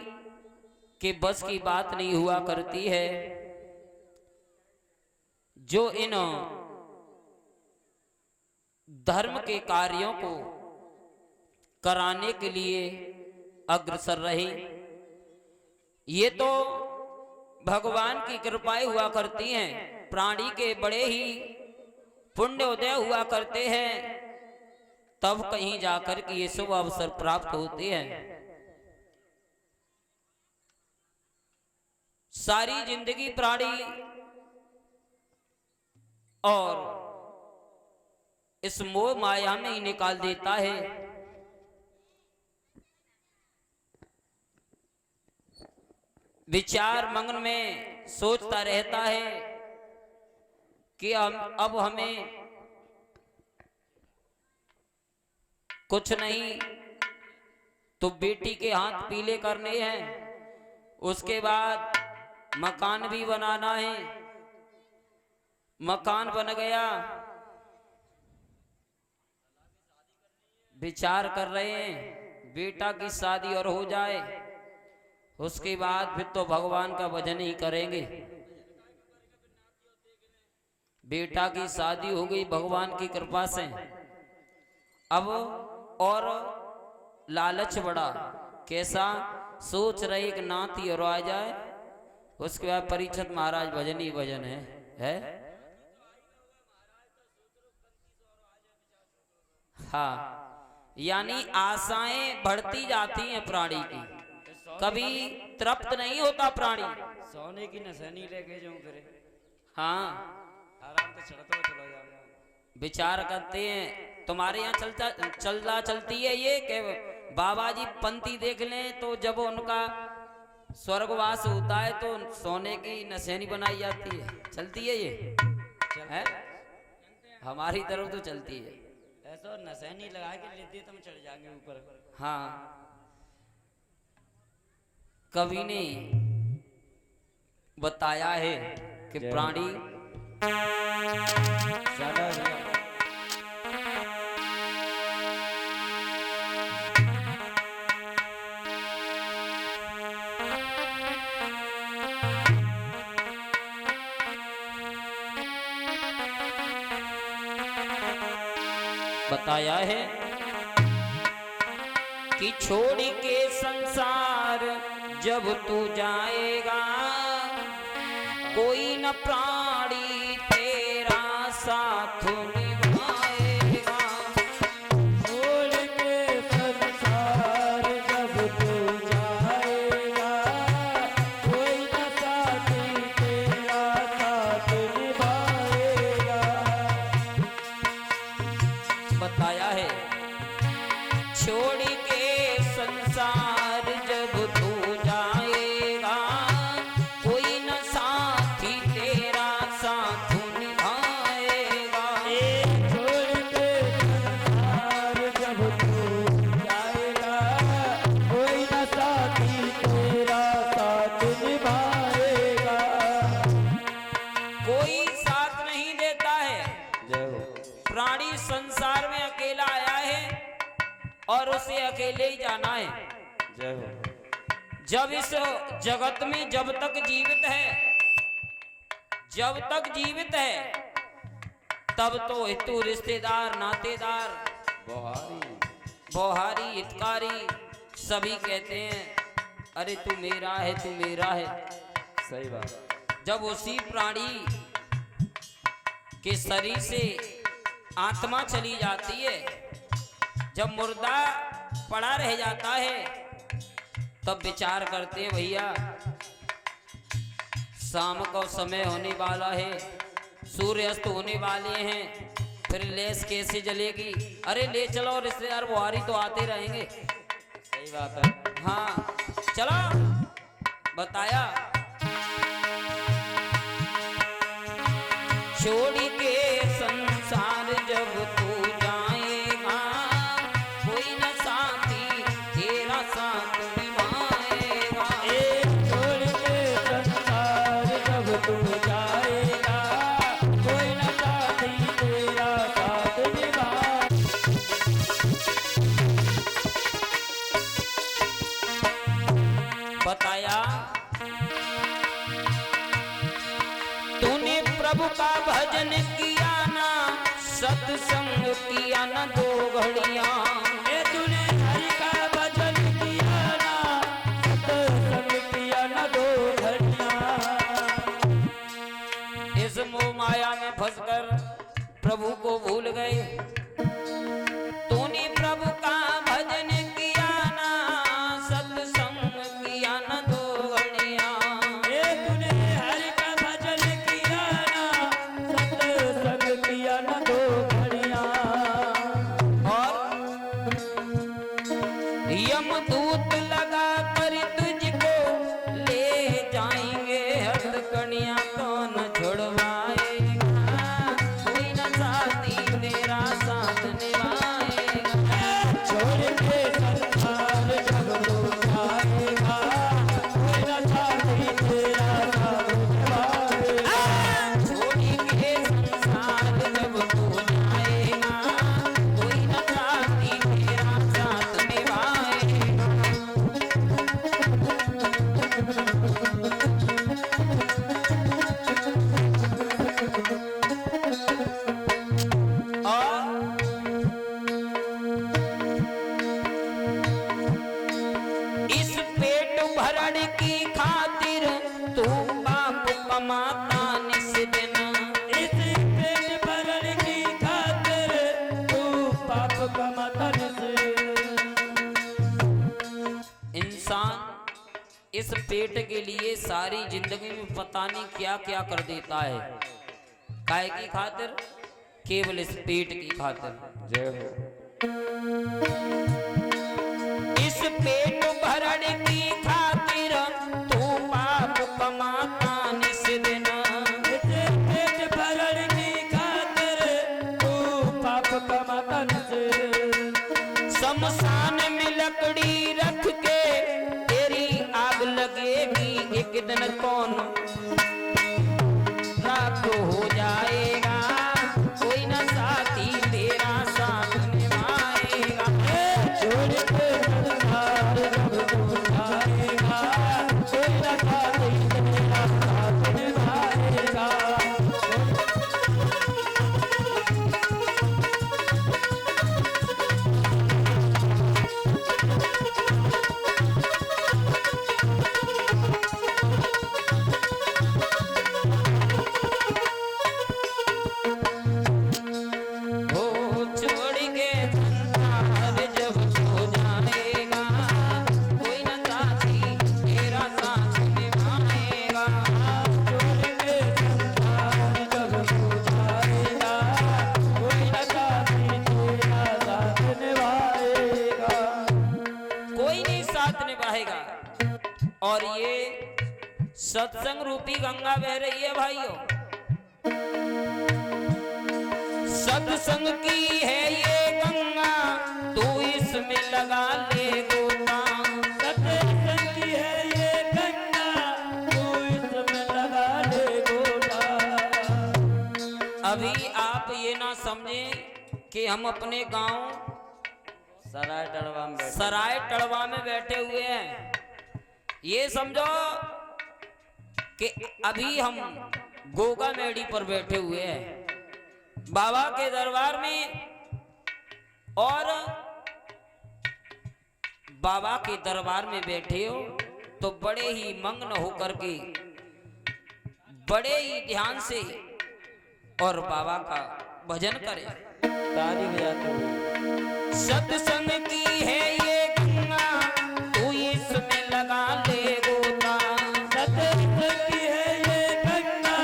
B: के बस की बात नहीं हुआ करती है। जो इन धर्म के कार्यों को कराने के लिए अग्रसर रहे, ये तो भगवान की कृपाएं हुआ करती हैं। प्राणी के बड़े ही पुण्य उदय हुआ करते हैं, तब कहीं जाकर के ये शुभ अवसर प्राप्त होते हैं। सारी जिंदगी प्राणी और इस मोह माया में ही निकाल देता है। विचार मग्न में सोचता रहता है कि अब हमें कुछ नहीं तो बेटी के हाथ पीले करने हैं, उसके बाद मकान भी बनाना है। मकान बन गया, विचार कर रहे हैं बेटा की शादी और हो जाए, उसके बाद फिर तो भगवान का भजन ही करेंगे। बेटा की शादी हो गई भगवान की कृपा से, अब और लालच बढ़ा। कैसा सोच रहे एक नाती और आ जाए, उसके बाद परीक्षित महाराज भजन ही भजन है? हाँ, यानी आशाएं बढ़ती जाती हैं प्राणी की, कभी तृप्त नहीं होता प्राणी। सोने की नसैनी लेके जाऊं फिर, हाँ आराम से चलता चला जाऊंगा। विचार करते हैं तुम्हारे यहाँ चलती है ये कि बाबा जी पंथी देख लें तो जब उनका स्वर्गवास होता है तो सोने की नसैनी बनाई जाती है, चलती है ये है? हमारी तरफ तो चलती है। ऐसा नसैनी लगा के लेते तो हम चढ़ जाएंगे ऊपर। हाँ, कवि ने बताया है कि प्राणी बताया है कि छोड़ के संसार जब तू जाएगा, कोई न प्राणी तेरा साथ निभाएगा।
C: छोड़ के संसार जब तू जाएगा, कोई न साथी तेरा साथ निभाएगा।
B: बताया है छोड़ के संसार जब तू जाएगा, कोई न साथी तेरा साथ निभाएगा।
C: छोड़ के संसार जब तू जाएगा, कोई न साथी तेरा साथ निभाएगा।
B: कोई साथ नहीं देता है। प्राणी संसार में अकेला आया है और उसे अकेले ही जाना है। जब इस जगत में जब तक जीवित है, जब तक जीवित है, तब तो हितू रिश्तेदार नातेदार बोहारी हितकारी सभी कहते हैं अरे तू मेरा है, तू मेरा है।
C: सही बात।
B: जब उसी प्राणी के शरीर से आत्मा चली जाती है, जब मुर्दा पड़ा रह जाता है, तब विचार करते हैं भैया शाम का समय होने वाला है, सूर्य अस्त होने वाले हैं, फिर लेस कैसे जलेगी। अरे ले चलो रिश्तेदार बुहारी तो आते रहेंगे।
C: सही बात है।
B: हाँ चलो बताया छोड़ के संसार जब तू जाएगा, कोई न साथी तेरा साथ निभाएगा।
C: छोड़ के संसार जब तू जाएगा, कोई न साथी तेरा साथ निभाएगा।
B: बताया तूने प्रभु का भजन किया ना, सत्संग किया ना दो घड़ियां।
C: तूने हरि का भजन किया ना, सत्संग किया ना दो घड़ियां।
B: इस मोह माया में फंसकर प्रभु को भूल गए। तूने प्रभु का भजन किया ना, सत्संग किया ना दो घड़ियां।
C: तूने हरि का भजन किया ना, सत्संग किया ना दो घड़ियां।
B: और यमदूत लगा कर तुझको ले जाएंगे हथकड़ियां, कौन छुड़वाएगा, कोई न साथी तेरा साथ निभाएगा।
C: छोड़ के संसार जब तू जाएगा, कोई न साथी तेरा साथ निभाएगा।
B: छोड़ के संसार जब तू जाएगा, कोई न साथी तेरा साथ निभाएगा। और इस पेट भरण की खातिर तू बाप कमाता निस दिन।
C: इस पेट भरण की खातिर तू पाप कमाता निस।
B: इंसान इस पेट के लिए सारी जिंदगी में पता नहीं क्या क्या कर देता है। काय की खातिर? केवल इस पेट की खातिर।
C: जय हो।
B: इस पेट भरण की खातिर तू पाप कमाता निस दिन।
C: इस पेट भरण की खातिर तू पाप कमाता निस।
B: शमशान में लकड़ी रख के तेरी आग लगेगी, एक दिन कौन राख हो जाएगा, कोई न साथी तेरा साथ निभाएगा।
C: छोड़ के संसार जब तू जाएगा, कोई न साथी तेरा साथ निभाएगा।
D: और ये सत्संग रूपी गंगा बह रही है भाइयों। सत्संग की है ये गंगा, तू इसमें लगा ले गोता।
C: सत्संग की है ये गंगा, तू इसमें लगा ले गोता।
D: अभी आप ये ना समझें कि हम अपने गांव सराय टड़वा में बैठे हुए हैं। ये समझो कि अभी हम गोगा मेड़ी पर बैठे हुए हैं बाबा के दरबार में। और बाबा के दरबार में बैठे हो तो बड़े ही मग्न होकर के, बड़े ही ध्यान से और बाबा का भजन करें,
C: ताली बजाते हुए।
D: सत्संग की है ये गंगा, तू इसमें लगा ले गोता।
C: सत्संग की है ये गंगा,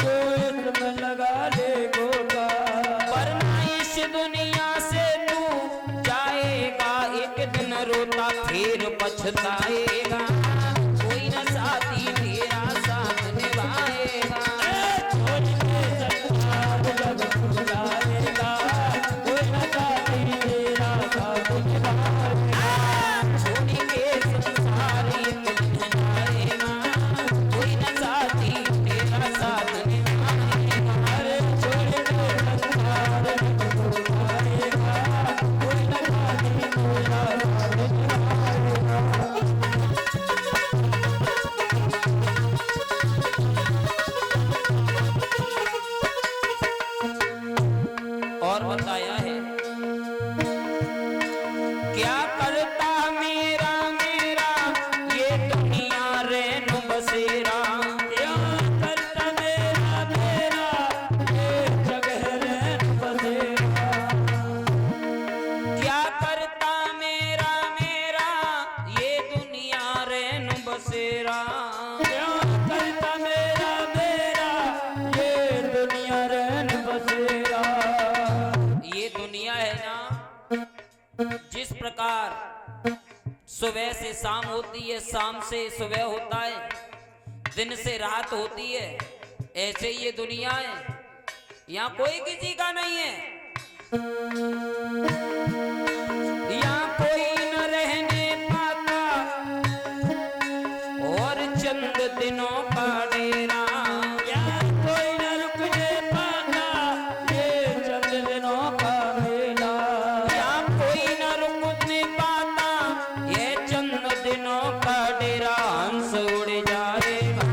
C: तू इसमें लगा ले गोता।
D: वरना इस दुनिया से तू जाएगा एक दिन रोता, फिर पछताएगा, कोई न साथी तेरा साथ निभाएगा।
C: छोड़ के संसार जब तू जाएगा, कोई न साथी तेरा साथ निभाएगा।
D: छोड़ के संसार एक दिन जाएगा, कोई न साथी तेरा साथ निभाएगा।
C: अरे छोड़ के संसार जब तू जाएगा, कोई न साथी तेरा साथ निभाएगा।
D: और बताया है क्या करता मेरा मेरा ये दुनिया रैन बसेरा।
C: क्या करता मेरा मेरा ये जगह रैन बसेरा।
D: क्या करता मेरा मेरा ये दुनिया रैन बसेरा।
C: क्या करता मेरा मेरा ये दुनिया रैन बसेरा।
D: ये दुनिया है ना, जिस प्रकार सुबह से शाम होती है, शाम से सुबह होता है, दिन से रात होती है, ऐसे ये दुनिया है। यहाँ कोई किसी का नहीं है, यहाँ कोई न रहने पाता और चंद दिनों का डेरा।
C: क्या कोई न रुकने पाता ये चंद दिनों का मेला।
D: यहाँ कोई न रुकने पाता ये चंद दिनों का डेरा। हंस उड़ जाएगा,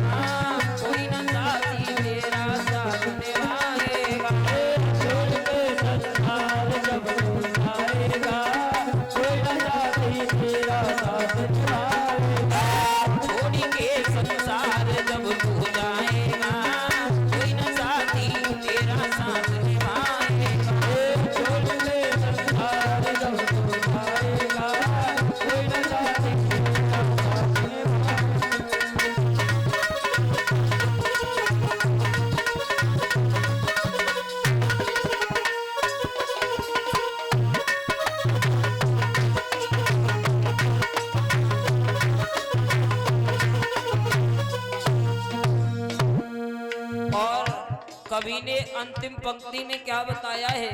D: कोई न साथी तेरा साथ निभाएगा।
C: छोड़ के संसार जब तू जाएगा, कोई न साथी तेरा साथ निभाएगा।
D: छोड़ के संसार जब तू जाएगा, कोई न साथी तेरा साथ निभाएगा।
C: छोड़ के संसार जब तू जाएगा, कोई न साथी तेरा साथ निभाएगा।
D: और कवि ने अंतिम पंक्ति में क्या बताया है,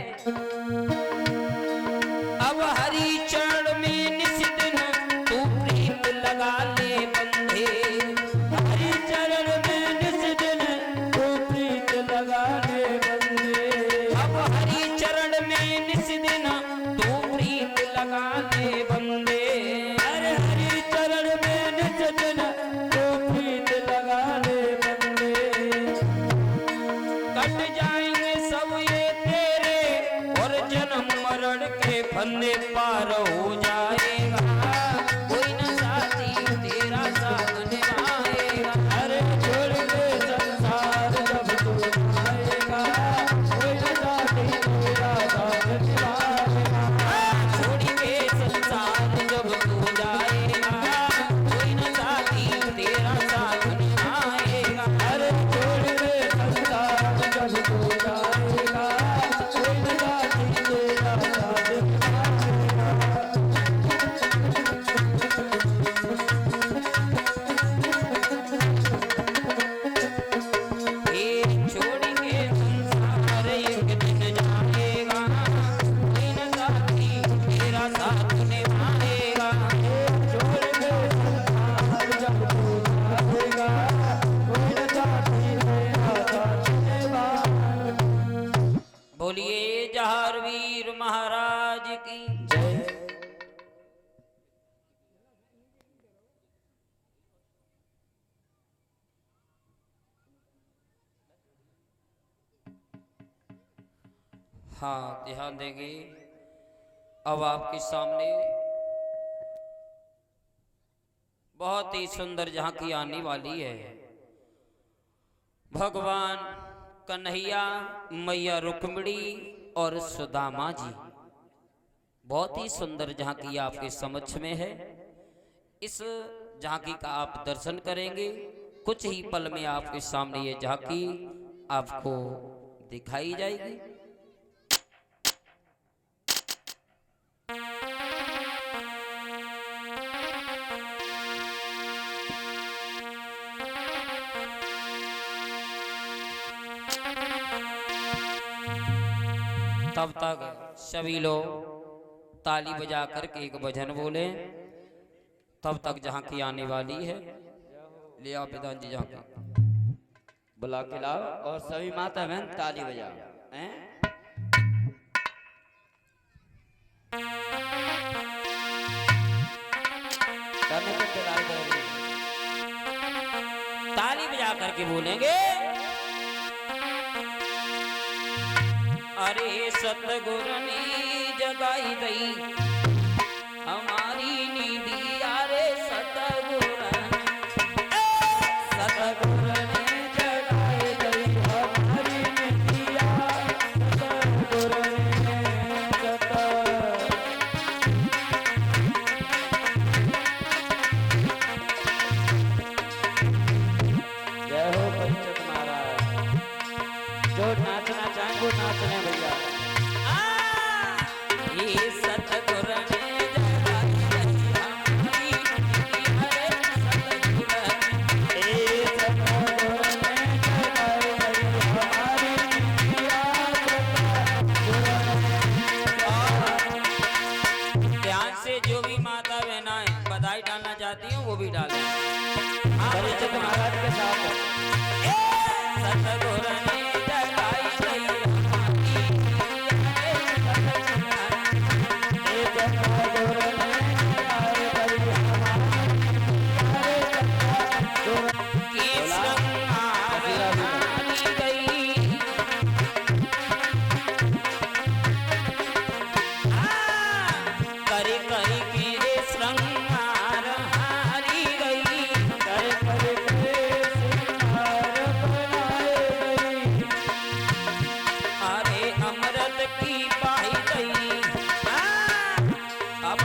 D: अब हरि चरण में निस दिन तू प्रीत लगा ले बंधे।
C: हरि चरण में निस दिन तू प्रीत लगा ले बंदे।
D: अब हरि चरण में निस दिन तू प्रीत लगा ले बंदे।
C: अरे हरि चरण में निस दिन तू प्रीत लगा ले बंदे।
D: कट जाएंगे सब ये तेरे और जन्म मरण के फंदे पार हो जाएगा, कोई न साथी तेरा साथ निभाएगा।
C: अरे छोड़ के संसार जब तू जाएगा, कोई न साथी तेरा साथ निभाएगा।
D: छोड़ के संसार जब तू जाएगा, कोई न साथी तेरा साथ निभाएगा।
C: अरे छोड़ के संसार जब तू जाएगा, कोई न साथी तेरा साथ निभाएगा। जय।
D: हाँ, ध्यान देंगे। अब आपके सामने बहुत ही सुंदर झांकी आने वाली है। भगवान कन्हैया, मैया रुक्मिणी और सुदामा जी, बहुत ही सुंदर झांकी आपके समक्ष में है। इस झांकी का आप दर्शन करेंगे। कुछ ही पल में आपके सामने ये झांकी आपको दिखाई जाएगी। तब तक सभी लोग ताली बजा करके एक भजन बोले। तब तक झांकी आने वाली है। ले आओ विधान जी झांकी।
B: बुला के लाओ और सभी माता बहन ताली बजाओ। हैं? करने को तैयार कर रही है।
D: ताली बजा करके बोलेंगे, अरे सतगुरु ने जगाई गई हमारी नींदिया रे। सतगुरु
C: ने जगाई गई हमारी नींदिया, सतगुरु ने जय हो पंचत महाराज। जो नाचना चाहे वो नाचने भैया।
D: ये सतगुरु ने जगाई गई हमारी नींदिया रे। सतगुरु ध्यान से जो भी माता बहनाएं बधाई डालना चाहती हैं वो भी डालें।
C: पंचत महाराज के साथ
D: सतगुरु ने जगाई गई हमारी करे करे की रे श्रृंगार हारी गई।
C: करे करे के सिंगार बनाए गई।
D: अरे अमृत की पाई गई। अब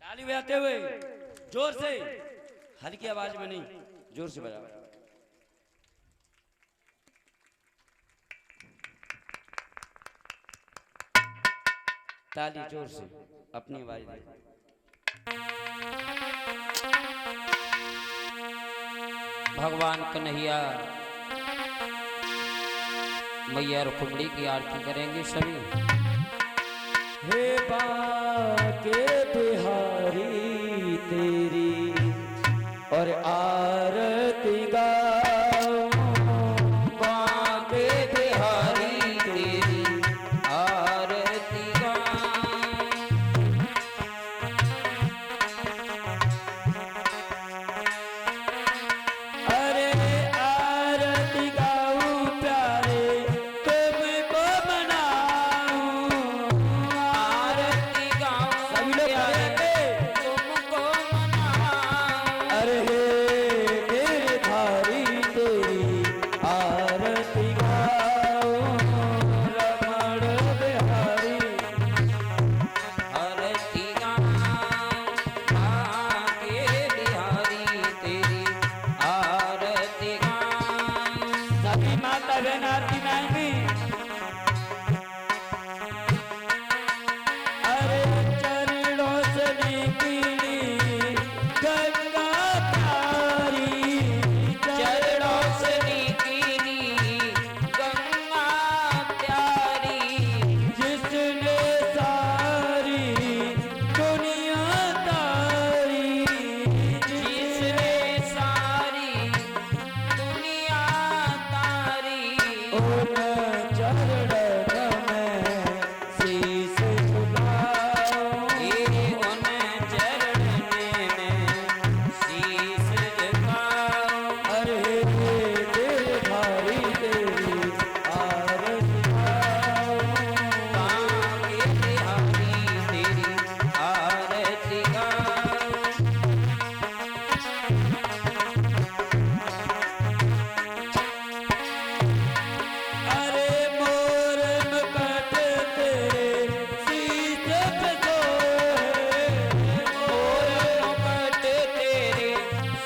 B: ताली बजाते हुए जोर से, हल्की आवाज में नहीं, जोर से बजाओ। ताली जोर से, अपनी आवाज दे।
D: भगवान कन्हैया मैया रुक्मिणी की आरती करेंगे सभी।
C: हे बाके बिहारी तेरी और आरती गाऊं,
D: बाके बिहारी तेरी आरती गाऊं।
C: अरे आरती गाऊं प्यारे तुमको मनाऊं,
D: आरती गाऊं
C: सभी लोग
D: प्यारे
C: प्यारे
D: तुमको मनाऊं।
C: अरे हे गिरधारी तेरी आरती गाऊं, रमण बिहारी
D: आरती गाऊं, बाके बिहारी तेरी आरती गाऊं।
C: सभी माता बहन आरती गाएंगी। अरे चरणों से निकली गंगा प्यारी,
D: चरणों से निकली गंगा प्यारी,
C: जिसने सारी दुनिया तारी,
D: जिसने सारी दुनिया तारी।
C: उन चरणों में शीश झुकाऊं,
D: उन चरण में शीश झुकाऊं।
C: अरे गिरधारी तेरी आरती गाऊं,
D: बाके बिहारी तेरी आरती गाऊं।
C: अरे मोर मुकुट तेरे शीश पे सोहे,
D: मोर मुकुट तेरे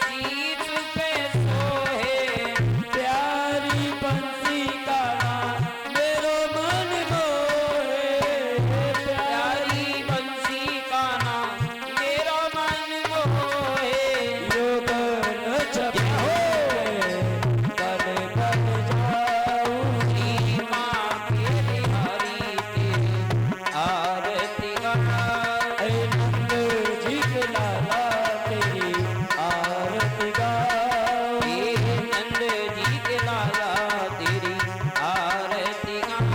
D: शीश पे सोहे,
C: प्यारी बंसी का मेरो मन मोहे,
D: प्यारी बंसी का नाम मेरा मन मोहे।
C: योगन जब होए बन बन जाऊं,
D: श्री बाके बिहारी तेरी आरती गाऊं।
C: ऐ नंद जी के लाला तेरी आरती गाऊं,
D: हे नंद जी के लाला तेरी आरती गाऊं।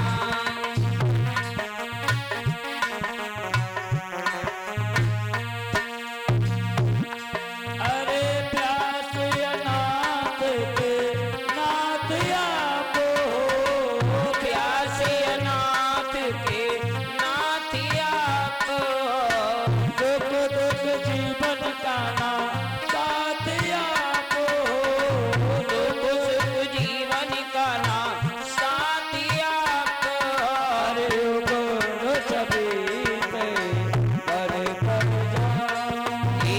C: अरे प्यास अनाथ के नाथ आपो,
D: प्यासे अनाथ के नाथ आप,
C: दुख दुख जीवन का ना साथ आपो,
D: दुख सुख जीवन का नाम साथ आप।
C: अरे गुण छवि पे पर जाऊं,
D: हे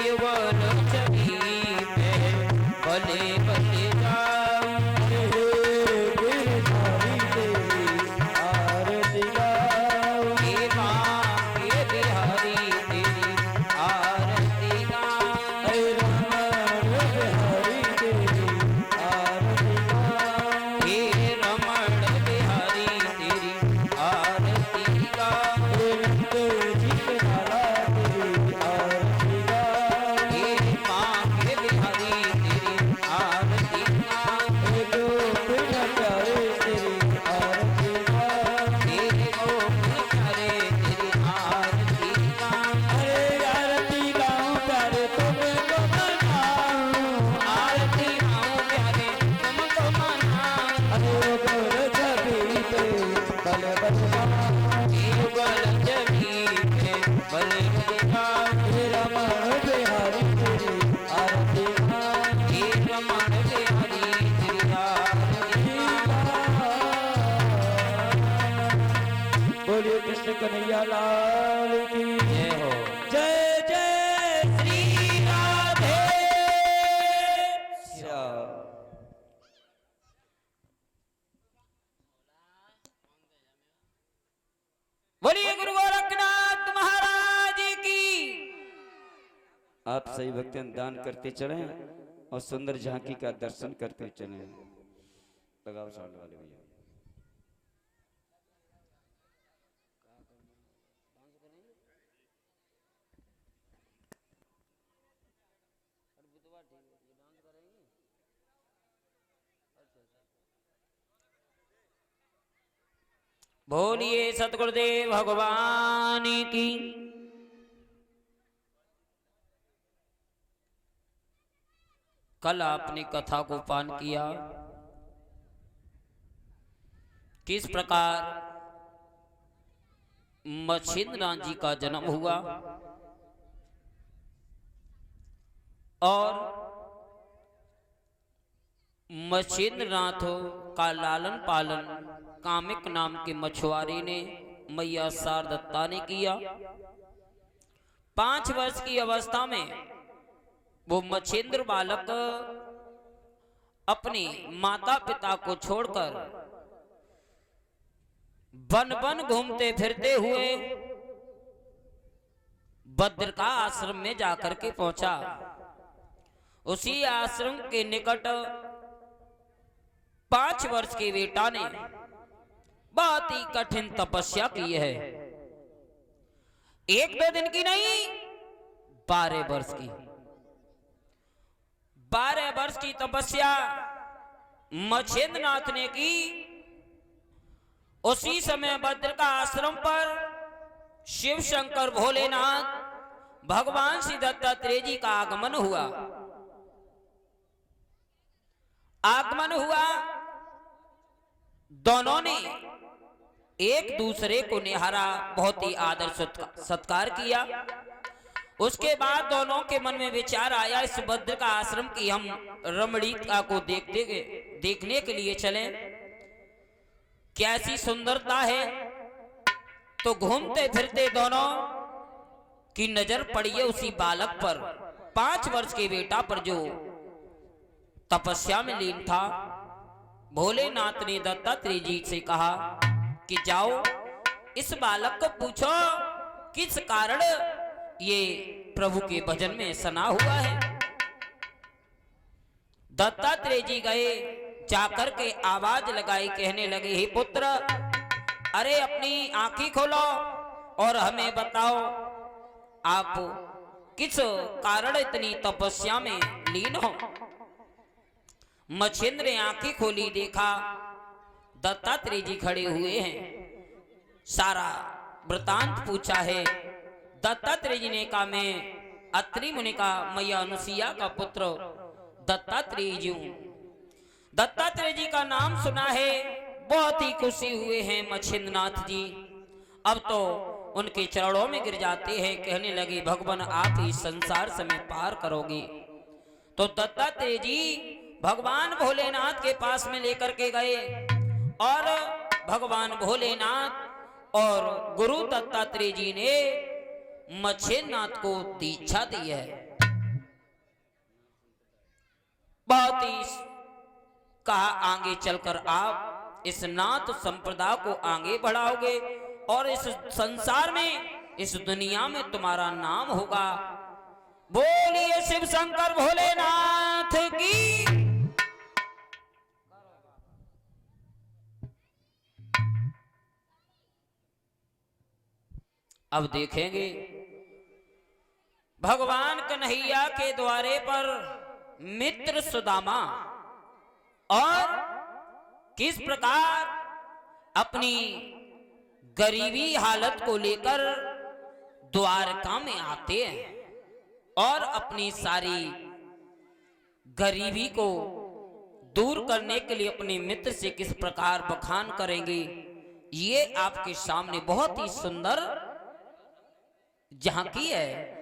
D: युवन छवि पे भले भले जाऊं।
C: हे गिरधारी तेरी आरती गाऊं,
D: हे बाके बिहारी तेरी आरती गाऊं।
C: ऐ रमण बिहारी तेरी आरती गाऊं,
D: हे रमण बिहारी तेरी आरती गाऊं।
C: हे नंद जी के लाला तेरी आरती गाऊं,
D: हे बाके बिहारी तेरी आरती गाऊं।
C: हे गोपिन प्यारे तेरी आरती गाऊं,
D: हे गोकुल प्यारे तेरी आरती गाऊं।
C: अरे आरती गाऊं प्यारे तुमको मनाऊं,
D: आरती गाऊं प्यारे तुमको मनाऊं।
C: अरे गुण छवि पे बल बल जाऊं,
D: हे बल जमी पे भले भले जाऊं।
C: हे रमण बिहारी तेरी आरती गाऊं,
D: हे रमण बिहारी तेरी आरती गाऊं।
C: बोलिए कृष्ण कन्हैया लाल की
D: जय हो।
C: जय जय
B: आप सही भक्तन दान करते चले और सुंदर झांकी का दर्शन करते चले। लगाओ साउंड वाले भैया।
D: बोलिए सतगुरुदेव भगवान की। कल आपने कथा को पान किया, किस प्रकार मच्छिंद्रनाथ जी का जन्म हुआ और मच्छिंद्रनाथ का लालन पालन कामिक नाम के मछुआरे ने मैया शारदत्ता ने किया। 5 वर्ष की अवस्था में वो मच्छिंद्र बालक अपने माता पिता को छोड़कर वन वन घूमते फिरते हुए बद्र का आश्रम में जाकर के पहुंचा। उसी आश्रम के निकट 5 वर्ष के बेटा ने बहुत ही कठिन तपस्या की है। 1-2 दिन की नहीं, 12 वर्ष की। 12 वर्ष की तपस्या मच्छिंद्रनाथ ने की। उसी समय बद्र का आश्रम पर शिव शंकर भोलेनाथ भगवान श्री दत्तात्रेय जी का आगमन हुआ। दोनों ने एक दूसरे को निहारा, बहुत ही आदर सत्कार किया। उसके बाद दोनों के मन में विचार आया, इस बद्र का आश्रम की हम रमणीयता को देखने के लिए चलें, कैसी सुंदरता है। तो घूमते फिरते दोनों की नजर पड़ी है उसी बालक पर, 5 वर्ष के बेटा पर, जो तपस्या में लीन था। भोलेनाथ ने दत्तात्रेय जी से कहा कि जाओ इस बालक को पूछो किस कारण ये प्रभु के भजन में सना हुआ है। दत्तात्रेय जी गए, जाकर के आवाज लगाई, कहने लगे, हे पुत्र, अरे अपनी आंखें खोलो और हमें बताओ आप किस कारण इतनी तपस्या में लीन हो। मच्छिंद्र ने आंखें खोली, देखा दत्तात्रेय जी खड़े हुए हैं। सारा वृतांत पूछा है। दत्तात्रेय जी ने कहा, मैं अत्रि मुनि का मैया अनुसुईया का पुत्र दत्तात्रेय जी हूं। दत्तात्रेय जी का नाम सुना है, बहुत ही खुशी हुए हैं मच्छिंद्रनाथ जी। अब तो उनके चरणों में गिर जाते हैं, कहने लगे, भगवान आप ही संसार समय पार करोगे। तो दत्तात्रेय जी भगवान भोलेनाथ के पास में लेकर के गए और भगवान भोलेनाथ और गुरु दत्तात्रेय जी ने मच्छिंद्रनाथ को दीक्षा दी है। बहुत ही कहा, आगे चलकर आप इस नाथ संप्रदाय को आगे बढ़ाओगे और इस संसार में, इस दुनिया में तुम्हारा नाम होगा। बोलिए शिव शंकर भोलेनाथ की। अब देखेंगे भगवान कन्हैया के द्वारे पर मित्र सुदामा और किस प्रकार अपनी गरीबी हालत को लेकर द्वारका में आते हैं और अपनी सारी गरीबी को दूर करने के लिए अपने मित्र से किस प्रकार बखान करेंगे, ये आपके सामने बहुत ही सुंदर झांकी है।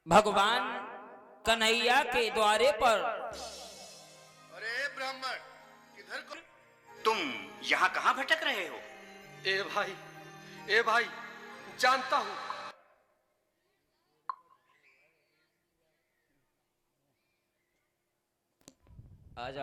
D: भगवान कन्हैया के द्वारे पर।
E: अरे ब्राह्मण, किधर को तुम यहाँ कहाँ भटक रहे हो?
F: ए भाई जानता हूं।
B: आ जाओ।